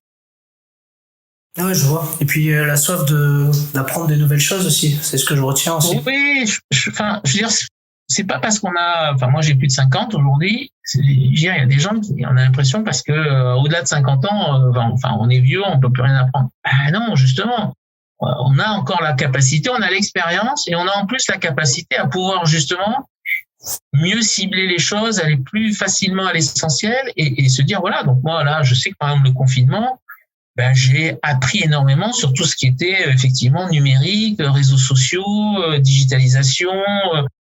Ah ouais, je vois. Et puis la soif d'apprendre des nouvelles choses aussi, c'est ce que je retiens aussi. Oui, je veux dire, c'est pas parce qu'on a, enfin moi j'ai plus de 50 aujourd'hui, il y a des gens qui, on a l'impression parce que au-delà de 50 ans, enfin on est vieux, on peut plus rien apprendre. Ah non, justement, on a encore la capacité, on a l'expérience et on a en plus la capacité à pouvoir justement mieux cibler les choses, aller plus facilement à l'essentiel et se dire voilà, donc moi là, je sais que par exemple le confinement, j'ai appris énormément sur tout ce qui était effectivement numérique, réseaux sociaux, digitalisation,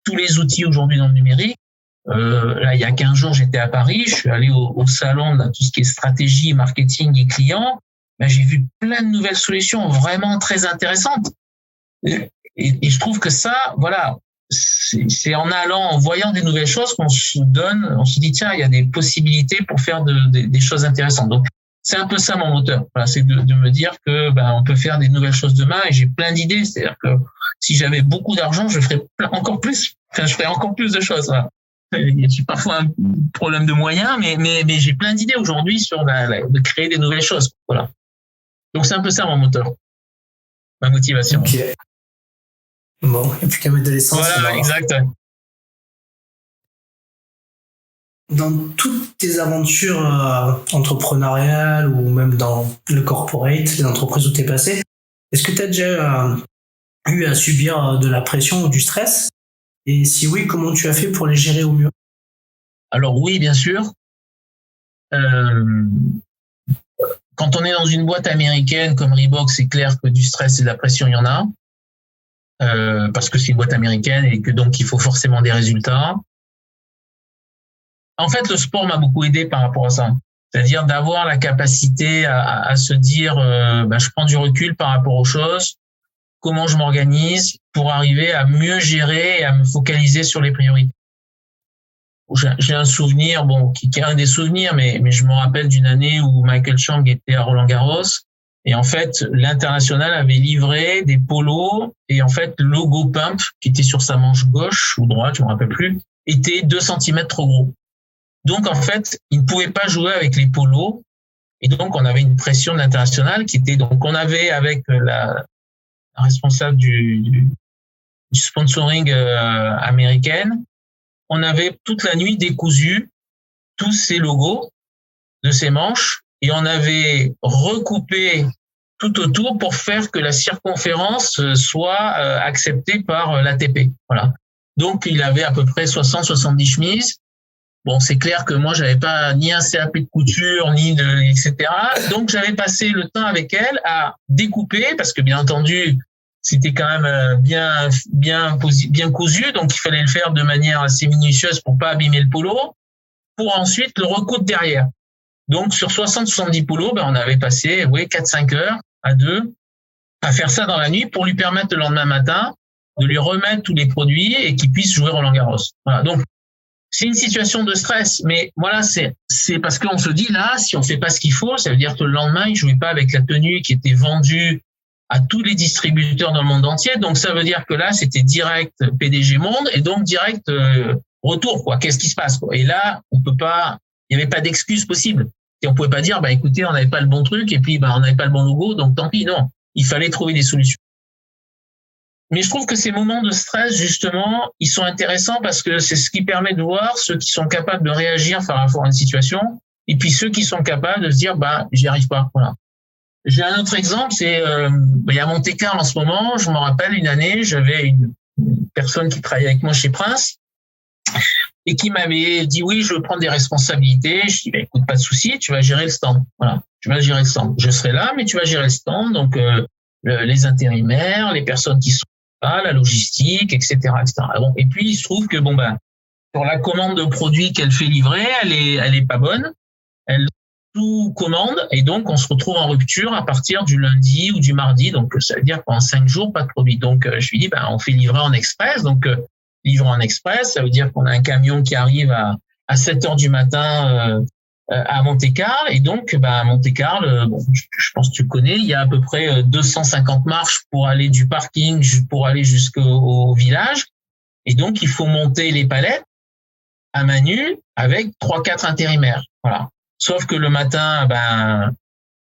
tous les outils aujourd'hui dans le numérique. Là, il y a 15 jours, j'étais à Paris, je suis allé au salon de tout ce qui est stratégie, marketing et clients. J'ai vu plein de nouvelles solutions vraiment très intéressantes. Et je trouve que ça, voilà, c'est en allant, en voyant des nouvelles choses qu'on se dit tiens, il y a des possibilités pour faire des choses intéressantes. Donc c'est un peu ça mon moteur. Voilà, c'est de me dire que on peut faire des nouvelles choses demain et j'ai plein d'idées. C'est-à-dire que si j'avais beaucoup d'argent, je ferais encore plus. Enfin, je ferais encore plus de choses. Voilà. J'ai parfois un problème de moyens, mais j'ai plein d'idées aujourd'hui sur de créer des nouvelles choses. Voilà. Donc c'est un peu ça mon moteur, ma motivation. Ok. Bon, il n'y a plus qu'à mettre de l'essence. Voilà, exact. Dans toutes tes aventures entrepreneuriales ou même dans le corporate, les entreprises où tu es passé, est-ce que tu as déjà eu à subir de la pression ou du stress? Et si oui, comment tu as fait pour les gérer au mieux? Alors oui, bien sûr. Quand on est dans une boîte américaine comme Reebok, c'est clair que du stress et de la pression, il y en a. Parce que c'est une boîte américaine et que donc il faut forcément des résultats. En fait, le sport m'a beaucoup aidé par rapport à ça. C'est-à-dire d'avoir la capacité à se dire, je prends du recul par rapport aux choses, comment je m'organise pour arriver à mieux gérer et à me focaliser sur les priorités. J'ai un souvenir, qui est un des souvenirs, mais je me rappelle d'une année où Michael Chang était à Roland-Garros et en fait, l'international avait livré des polos et en fait, le logo Pump qui était sur sa manche gauche ou droite, je me rappelle plus, était 2 cm trop gros. Donc, en fait, il ne pouvait pas jouer avec les polos. Et donc, on avait une pression de l'international qui était, donc, on avait avec la responsable du sponsoring américaine, on avait toute la nuit décousu tous ces logos de ces manches et on avait recoupé tout autour pour faire que la circonférence soit acceptée par l'ATP. Voilà. Donc, il avait à peu près 60-70 chemises. Bon, c'est clair que moi, j'avais pas ni un CAP de couture, etc. Donc, j'avais passé le temps avec elle à découper parce que, bien entendu, c'était quand même bien cousu. Donc, il fallait le faire de manière assez minutieuse pour pas abîmer le polo, pour ensuite le recoudre derrière. Donc, sur 60-70 polos, on avait passé, 4-5 heures à deux à faire ça dans la nuit pour lui permettre le lendemain matin de lui remettre tous les produits et qu'il puisse jouer Roland-Garros. Voilà. Donc, c'est une situation de stress, mais voilà, c'est parce qu'on se dit là, si on fait pas ce qu'il faut, ça veut dire que le lendemain, il jouait pas avec la tenue qui était vendue à tous les distributeurs dans le monde entier. Donc ça veut dire que là, c'était direct PDG Monde et donc direct retour, quoi. Qu'est-ce qui se passe, quoi. Et là, on peut pas, il n'y avait pas d'excuse possible. Et on pouvait pas dire, écoutez, on n'avait pas le bon truc et puis on n'avait pas le bon logo, donc tant pis. Non, il fallait trouver des solutions. Mais je trouve que ces moments de stress, justement, ils sont intéressants parce que c'est ce qui permet de voir ceux qui sont capables de réagir par rapport à une situation et puis ceux qui sont capables de se dire, j'y arrive pas. Voilà. J'ai un autre exemple, c'est il y a Monte-Carlo en ce moment. Je me rappelle une année, j'avais une personne qui travaillait avec moi chez Prince et qui m'avait dit oui, je veux prendre des responsabilités. Je dis écoute, pas de souci, tu vas gérer le stand. Voilà, tu vas gérer le stand. Je serai là, mais tu vas gérer le stand. Donc les intérimaires, les personnes qui sont là, la logistique, etc., etc. Bon, et puis il se trouve que sur la commande de produits qu'elle fait livrer, elle est pas bonne. Elle tout commande et donc on se retrouve en rupture à partir du lundi ou du mardi. Donc ça veut dire qu'en 5 jours, pas de produit. Donc je lui dis on fait livrer en express. Donc livrer en express, ça veut dire qu'on a un camion qui arrive à 7h du matin à Monte-Carlo et donc à Monte-Carlo, je pense que tu connais, il y a à peu près 250 marches pour aller du parking pour aller jusqu'au village et donc il faut monter les palettes à main nue avec 3-4 intérimaires. Voilà. Sauf que le matin,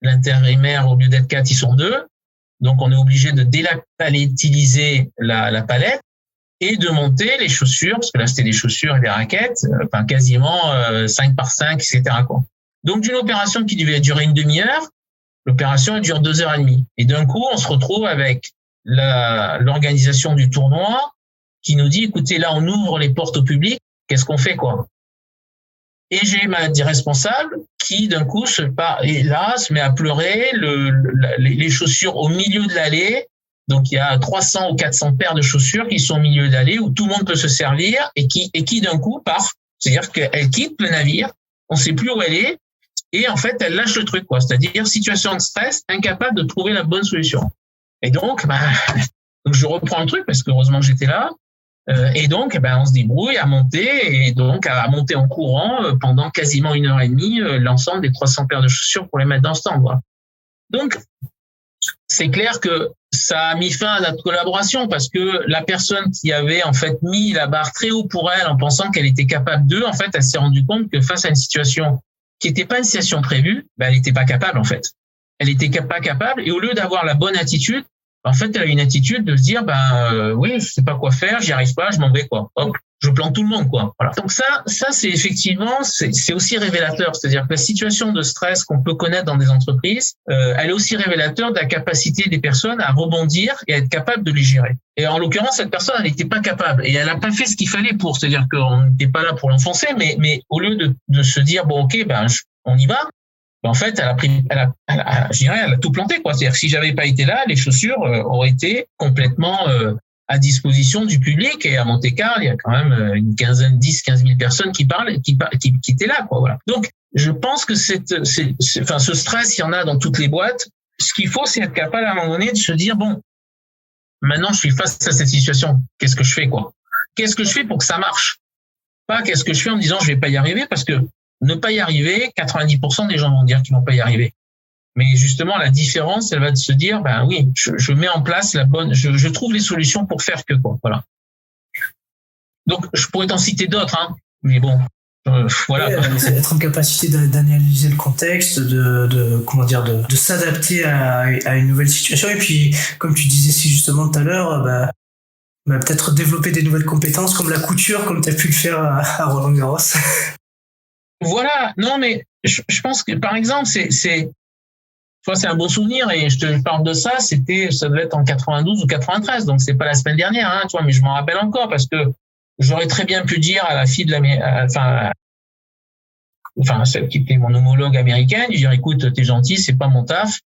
l'intérimaire, au lieu d'être 4, ils sont 2. Donc, on est obligé de dépalettiser la palette et de monter les chaussures, parce que là, c'était des chaussures et des raquettes, quasiment 5 par 5, etc., quoi. Donc, d'une opération qui devait durer une demi-heure, l'opération, elle dure 2h30. Et d'un coup, on se retrouve avec l'organisation du tournoi qui nous dit, écoutez, là, on ouvre les portes au public, qu'est-ce qu'on fait, quoi? Et j'ai ma responsable qui, d'un coup, se met à pleurer, les chaussures au milieu de l'allée. Donc, il y a 300 ou 400 paires de chaussures qui sont au milieu de l'allée où tout le monde peut se servir et qui d'un coup, part. C'est-à-dire qu'elle quitte le navire, on sait plus où elle est et en fait, elle lâche le truc, quoi. C'est-à-dire, situation de stress, incapable de trouver la bonne solution. Et donc, je reprends le truc parce que heureusement que j'étais là. Et donc, on se débrouille à monter et donc à monter en courant pendant quasiment 1h30 l'ensemble des 300 paires de chaussures pour les mettre dans le stand. Voilà. Donc, c'est clair que ça a mis fin à notre collaboration parce que la personne qui avait en fait mis la barre très haut pour elle en pensant qu'elle était capable d'eux, en fait, elle s'est rendue compte que face à une situation qui n'était pas une situation prévue, elle n'était pas capable en fait. Elle n'était pas capable et au lieu d'avoir la bonne attitude, en fait, elle a une attitude de se dire, oui, je sais pas quoi faire, j'y arrive pas, je m'en vais, quoi. Hop, je plante tout le monde, quoi. Voilà. Donc ça, c'est effectivement, c'est aussi révélateur. C'est-à-dire que la situation de stress qu'on peut connaître dans des entreprises, elle est aussi révélateur de la capacité des personnes à rebondir et à être capable de les gérer. Et en l'occurrence, cette personne, elle n'était pas capable et elle n'a pas fait ce qu'il fallait pour. C'est-à-dire qu'on n'était pas là pour l'enfoncer, mais au lieu de se dire, on y va. En fait, elle a tout planté, quoi. C'est-à-dire que si j'avais pas été là, les chaussures auraient été complètement à disposition du public. Et à Monte-Carlo, il y a quand même une 15 000 personnes qui étaient là, quoi. Voilà. Donc, je pense que ce stress, il y en a dans toutes les boîtes. Ce qu'il faut, c'est être capable à un moment donné de se dire, maintenant, je suis face à cette situation. Qu'est-ce que je fais, quoi? Qu'est-ce que je fais pour que ça marche? Pas qu'est-ce que je fais en me disant, je vais pas y arriver parce que ne pas y arriver, 90% des gens vont dire qu'ils vont pas y arriver. Mais justement, la différence, elle va de se dire, oui, je mets en place je trouve les solutions pour faire que, quoi. Voilà. Donc, je pourrais t'en citer d'autres, hein. Mais bon, voilà. Ouais, c'est être en capacité d'analyser le contexte, de s'adapter à une nouvelle situation. Et puis, comme tu disais si justement tout à l'heure, peut-être développer des nouvelles compétences comme la couture, comme tu as pu le faire à Roland-Garros. Voilà, non mais je pense que par exemple c'est un bon souvenir et je te parle de ça, ça devait être en 92 ou 93, donc c'est pas la semaine dernière, hein, tu vois, mais je m'en rappelle encore parce que j'aurais très bien pu dire à la fille de celle qui était mon homologue américaine, dire écoute, t'es gentil, c'est pas mon taf,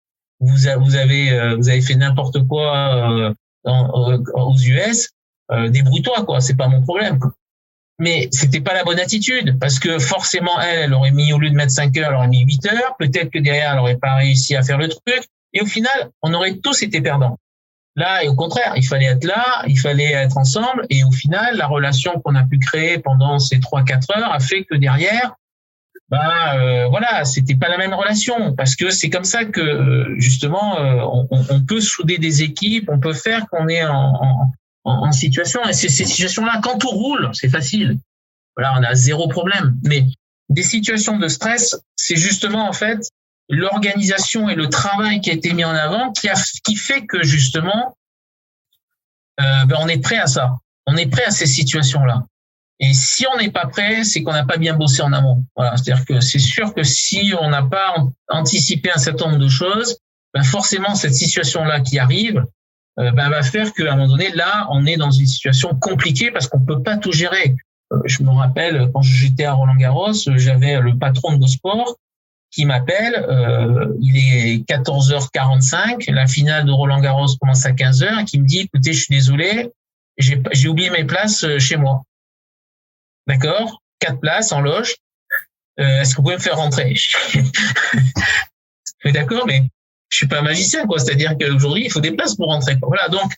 vous avez fait n'importe quoi aux US, débrouille-toi, quoi, c'est pas mon problème, quoi. Mais c'était pas la bonne attitude parce que forcément elle aurait mis, au lieu de mettre 5 heures, elle aurait mis 8 heures. Peut-être que derrière, elle aurait pas réussi à faire le truc. Et au final, on aurait tous été perdants. Là, et au contraire, il fallait être là, il fallait être ensemble. Et au final, la relation qu'on a pu créer pendant ces 3-4 heures a fait que derrière, c'était pas la même relation parce que c'est comme ça que justement, on peut souder des équipes, on peut faire qu'on est en situation, et ces situations-là, quand tout roule, c'est facile. Voilà, on a zéro problème. Mais des situations de stress, c'est justement en fait l'organisation et le travail qui a été mis en avant qui fait que justement on est prêt à ça. On est prêt à ces situations-là. Et si on n'est pas prêt, c'est qu'on n'a pas bien bossé en amont. Voilà, c'est-à-dire que c'est sûr que si on n'a pas anticipé un certain nombre de choses, forcément cette situation-là qui arrive va faire qu'à un moment donné, là, on est dans une situation compliquée parce qu'on peut pas tout gérer. Je me rappelle quand j'étais à Roland-Garros, j'avais le patron de Gosport qui m'appelle, il est 14h45, la finale de Roland-Garros commence à 15h, et qui me dit, écoutez, je suis désolé, j'ai oublié mes places chez moi. D'accord? 4 places en loge. Est-ce que vous pouvez me faire rentrer? Mais d'accord, mais je suis pas un magicien, quoi. C'est-à-dire qu'aujourd'hui, il faut des places pour rentrer, quoi. Voilà. Donc,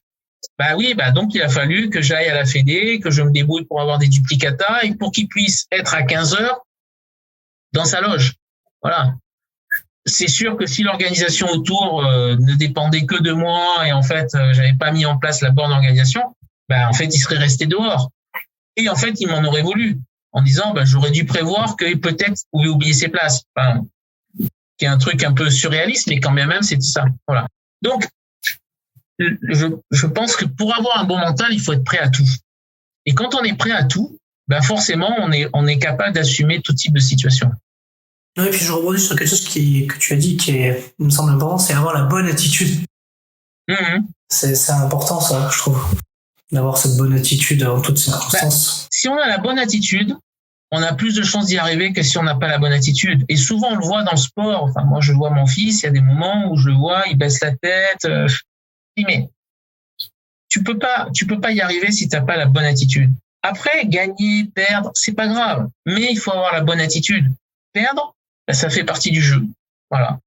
donc il a fallu que j'aille à la Fédé, que je me débrouille pour avoir des duplicata et pour qu'il puisse être à 15h dans sa loge. Voilà. C'est sûr que si l'organisation autour ne dépendait que de moi et en fait, j'avais pas mis en place la bonne organisation, en fait, il serait resté dehors. Et en fait, il m'en aurait voulu en disant, j'aurais dû prévoir que peut-être vous pouvez oublier ses places. Enfin, qui est un truc un peu surréaliste, mais quand même, c'était ça. Voilà. Donc, je pense que pour avoir un bon mental, il faut être prêt à tout. Et quand on est prêt à tout, forcément, on est capable d'assumer tout type de situation. Oui, et puis je rebondis sur quelque chose que tu as dit qui me semble important, c'est avoir la bonne attitude. C'est important, ça, je trouve, d'avoir cette bonne attitude en toutes circonstances. Si on a la bonne attitude, on a plus de chances d'y arriver que si on n'a pas la bonne attitude. Et souvent, on le voit dans le sport. Enfin, moi, je vois mon fils, il y a des moments où je le vois, il baisse la tête. Mais tu peux pas y arriver si t'as pas la bonne attitude. Après, gagner, perdre, c'est pas grave. Mais il faut avoir la bonne attitude. Perdre, ça fait partie du jeu. Voilà.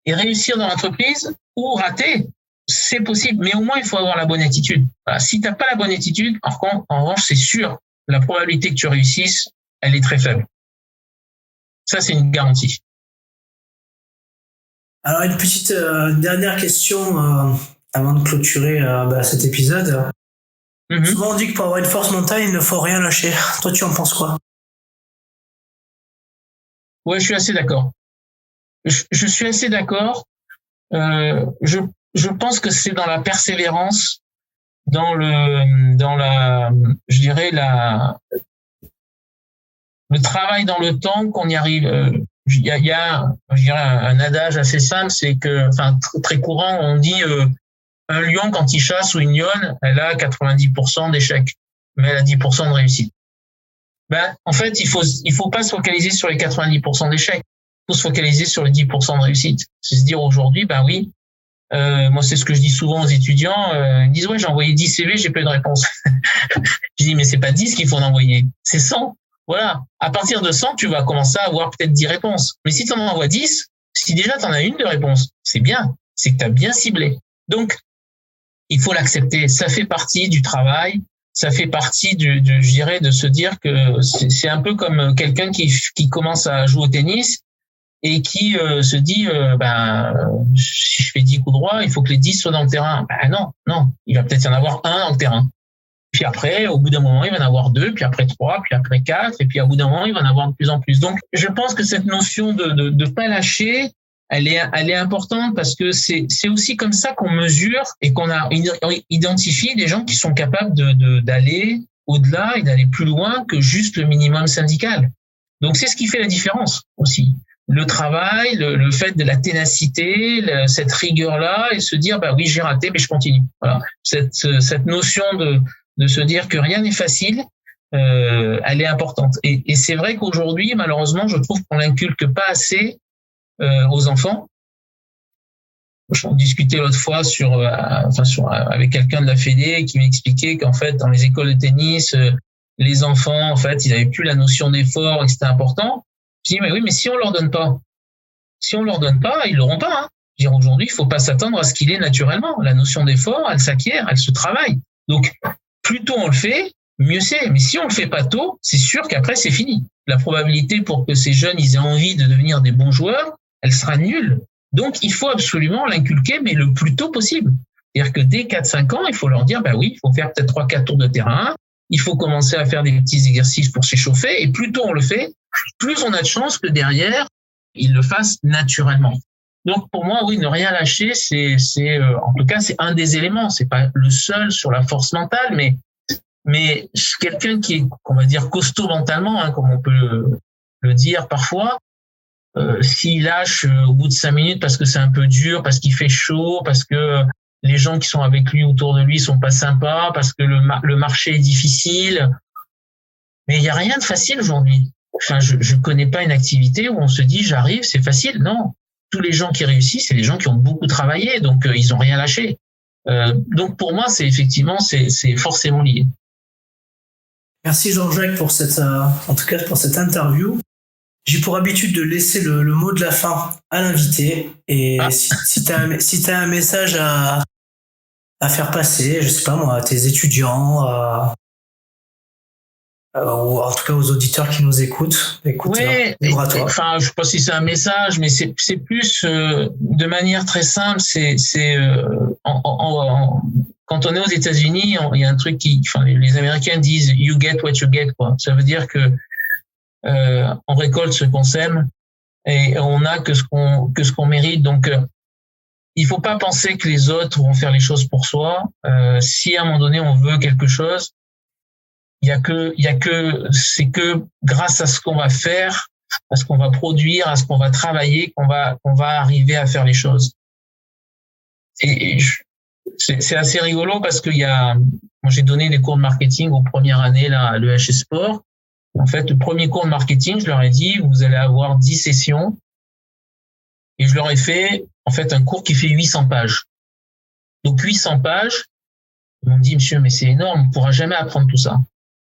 Et réussir dans l'entreprise ou rater, c'est possible. Mais au moins, il faut avoir la bonne attitude. Voilà. Si t'as pas la bonne attitude, en revanche, c'est sûr, la probabilité que tu réussisses, elle est très faible. Ça, c'est une garantie. Alors, une petite dernière question avant de clôturer cet épisode. Souvent, on dit que pour avoir une force mentale, il ne faut rien lâcher. Toi, tu en penses quoi? Ouais, je suis assez d'accord. Je suis assez d'accord. Je pense que c'est dans la persévérance, le travail dans le temps qu'on y arrive. Il y a je dirais un adage assez simple, c'est que, très courant, on dit un lion quand il chasse ou une lionne, elle a 90% d'échecs, mais elle a 10% de réussite. En fait, il faut pas se focaliser sur les 90% d'échecs. Il faut se focaliser sur les 10% de réussite. C'est se dire aujourd'hui, oui. Moi, c'est ce que je dis souvent aux étudiants. Ils me disent, ouais, j'ai envoyé 10 CV, j'ai pas eu de réponse. Je dis, mais c'est pas 10 qu'il faut en envoyer, c'est 100. Voilà. À partir de 100, tu vas commencer à avoir peut-être 10 réponses. Mais si tu en envoies 10, si déjà tu en as une de réponse, c'est bien. C'est que tu as bien ciblé. Donc, il faut l'accepter. Ça fait partie du travail. Ça fait partie je dirais, de se dire que c'est un peu comme quelqu'un qui commence à jouer au tennis et qui se dit, si je fais 10 coups droits, il faut que les 10 soient dans le terrain. Non. Il va peut-être y en avoir un dans le terrain. Puis après, au bout d'un moment, il va en avoir 2, puis après 3, puis après 4, et puis au bout d'un moment, il va en avoir de plus en plus. Donc, je pense que cette notion de pas lâcher, elle est importante parce que c'est aussi comme ça qu'on mesure et qu'on identifie des gens qui sont capables d'aller au-delà et d'aller plus loin que juste le minimum syndical. Donc, c'est ce qui fait la différence aussi. Le travail, le fait de la ténacité, cette rigueur-là et se dire, oui, j'ai raté, mais je continue. Voilà. Cette notion de se dire que rien n'est facile, elle est importante. Et c'est vrai qu'aujourd'hui, malheureusement, je trouve qu'on l'inculque pas assez aux enfants. J'en discutais l'autre fois avec quelqu'un de la Fédé qui m'expliquait qu'en fait, dans les écoles de tennis, les enfants, en fait, ils avaient plus la notion d'effort et que c'était important. Je dis, mais oui, mais si on leur donne pas, ils l'auront pas, hein. Je veux dire, aujourd'hui, il faut pas s'attendre à ce qu'il ait naturellement. La notion d'effort, elle s'acquiert, elle se travaille. Donc, plus tôt on le fait, mieux c'est. Mais si on le fait pas tôt, c'est sûr qu'après, c'est fini. La probabilité pour que ces jeunes, ils aient envie de devenir des bons joueurs, elle sera nulle. Donc, il faut absolument l'inculquer, mais le plus tôt possible. C'est-à-dire que dès 4-5 ans, il faut leur dire, oui, il faut faire peut-être 3-4 tours de terrain, il faut commencer à faire des petits exercices pour s'échauffer, et plus tôt on le fait, plus on a de chances que derrière, ils le fassent naturellement. Donc pour moi, oui, ne rien lâcher, c'est en tout cas, c'est un des éléments. C'est pas le seul sur la force mentale, mais quelqu'un qui est, on va dire, costaud mentalement, hein, comme on peut le dire parfois, s'il lâche au bout de 5 minutes parce que c'est un peu dur, parce qu'il fait chaud, parce que les gens qui sont avec lui autour de lui sont pas sympas, parce que le marché est difficile. Mais il y a rien de facile aujourd'hui. Enfin, je connais pas une activité où on se dit j'arrive, c'est facile. Non. Tous les gens qui réussissent, c'est les gens qui ont beaucoup travaillé, donc ils ont rien lâché. Donc pour moi, c'est effectivement, c'est forcément lié. Merci Jean-Jacques pour en tout cas pour cette interview. J'ai pour habitude de laisser le mot de la fin à l'invité. Et si t'as un message à faire passer, je sais pas moi, à tes étudiants, ou en tout cas aux auditeurs qui nous écoute, libre à toi. Enfin, je sais pas si c'est un message, mais c'est plus de manière très simple. Quand on est aux États-Unis, il y a un truc les Américains disent "You get what you get", quoi. Ça veut dire que on récolte ce qu'on sème et on a que ce qu'on mérite. Donc, il faut pas penser que les autres vont faire les choses pour soi. Si à un moment donné on veut quelque chose, c'est que grâce à ce qu'on va faire, à ce qu'on va produire, à ce qu'on va travailler, qu'on va arriver à faire les choses. Et c'est assez rigolo parce que moi j'ai donné des cours de marketing aux premières années là à l'EHS Sport. En fait, le premier cours de marketing, je leur ai dit vous allez avoir 10 sessions et je leur ai fait en fait un cours qui fait 800 pages. Donc 800 pages, ils m'ont dit monsieur mais c'est énorme, on ne pourra jamais apprendre tout ça.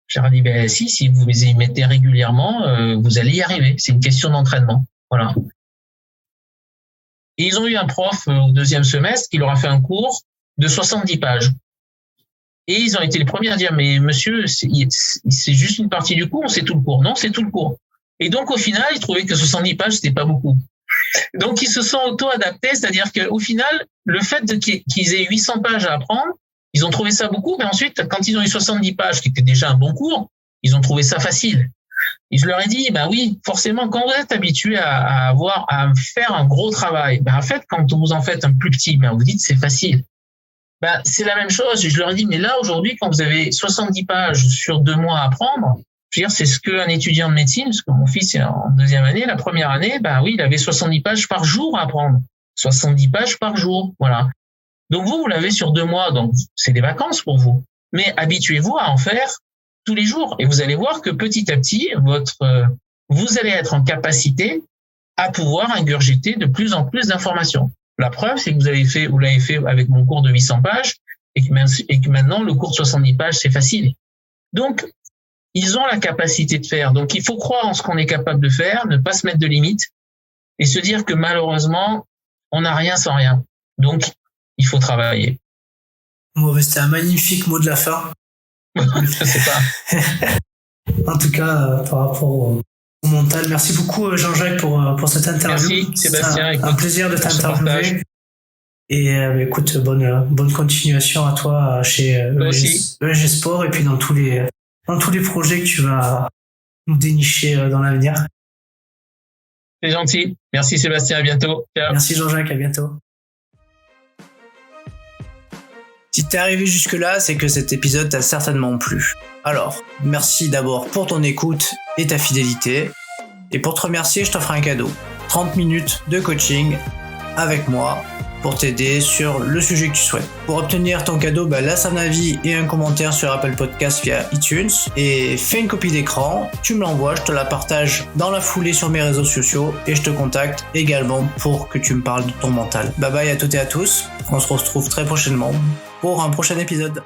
Je leur ai dit, si vous y mettez régulièrement, vous allez y arriver. C'est une question d'entraînement. Voilà. Et ils ont eu un prof au 2e semestre qui leur a fait un cours de 70 pages. Et ils ont été les premiers à dire, mais monsieur, c'est juste une partie du cours, c'est tout le cours. Non, c'est tout le cours. Et donc, au final, ils trouvaient que 70 pages, c'était pas beaucoup. Donc, ils se sont auto-adaptés, c'est-à-dire qu'au final, le fait qu'ils aient 800 pages à apprendre, ils ont trouvé ça beaucoup, mais ensuite, quand ils ont eu 70 pages, qui était déjà un bon cours, ils ont trouvé ça facile. Et je leur ai dit, oui, forcément, quand vous êtes habitué à faire un gros travail, en fait, quand vous en faites un plus petit, vous dites c'est facile. C'est la même chose. Et je leur ai dit, mais là, aujourd'hui, quand vous avez 70 pages sur 2 mois à apprendre, je veux dire, c'est ce qu'un étudiant de médecine, parce que mon fils est en 2e année, la première année, oui, il avait 70 pages par jour à apprendre. 70 pages par jour, voilà. Donc vous l'avez sur 2 mois, donc c'est des vacances pour vous. Mais habituez-vous à en faire tous les jours et vous allez voir que petit à petit, vous allez être en capacité à pouvoir ingurgiter de plus en plus d'informations. La preuve, c'est que vous l'avez fait avec mon cours de 800 pages et que maintenant le cours de 70 pages, c'est facile. Donc, ils ont la capacité de faire. Donc, il faut croire en ce qu'on est capable de faire, ne pas se mettre de limites et se dire que malheureusement, on n'a rien sans rien. Donc, il faut travailler. C'était un magnifique mot de la fin. Je sais pas. En tout cas, par rapport au mental. Merci beaucoup Jean-Jacques pour cette interview. Merci Sébastien. C'est un plaisir de t'interviewer. Et écoute, bonne continuation à toi chez ESG Sport et puis dans tous les projets que tu vas nous dénicher dans l'avenir. C'est gentil. Merci Sébastien, à bientôt. Ciao. Merci Jean-Jacques, à bientôt. Si t'es arrivé jusque-là, c'est que cet épisode t'a certainement plu. Alors, merci d'abord pour ton écoute et ta fidélité. Et pour te remercier, je t'offre un cadeau. 30 minutes de coaching avec moi pour t'aider sur le sujet que tu souhaites. Pour obtenir ton cadeau, laisse un avis et un commentaire sur Apple Podcast via iTunes et fais une copie d'écran, tu me l'envoies, je te la partage dans la foulée sur mes réseaux sociaux et je te contacte également pour que tu me parles de ton mental. Bye bye à toutes et à tous, on se retrouve très prochainement pour un prochain épisode.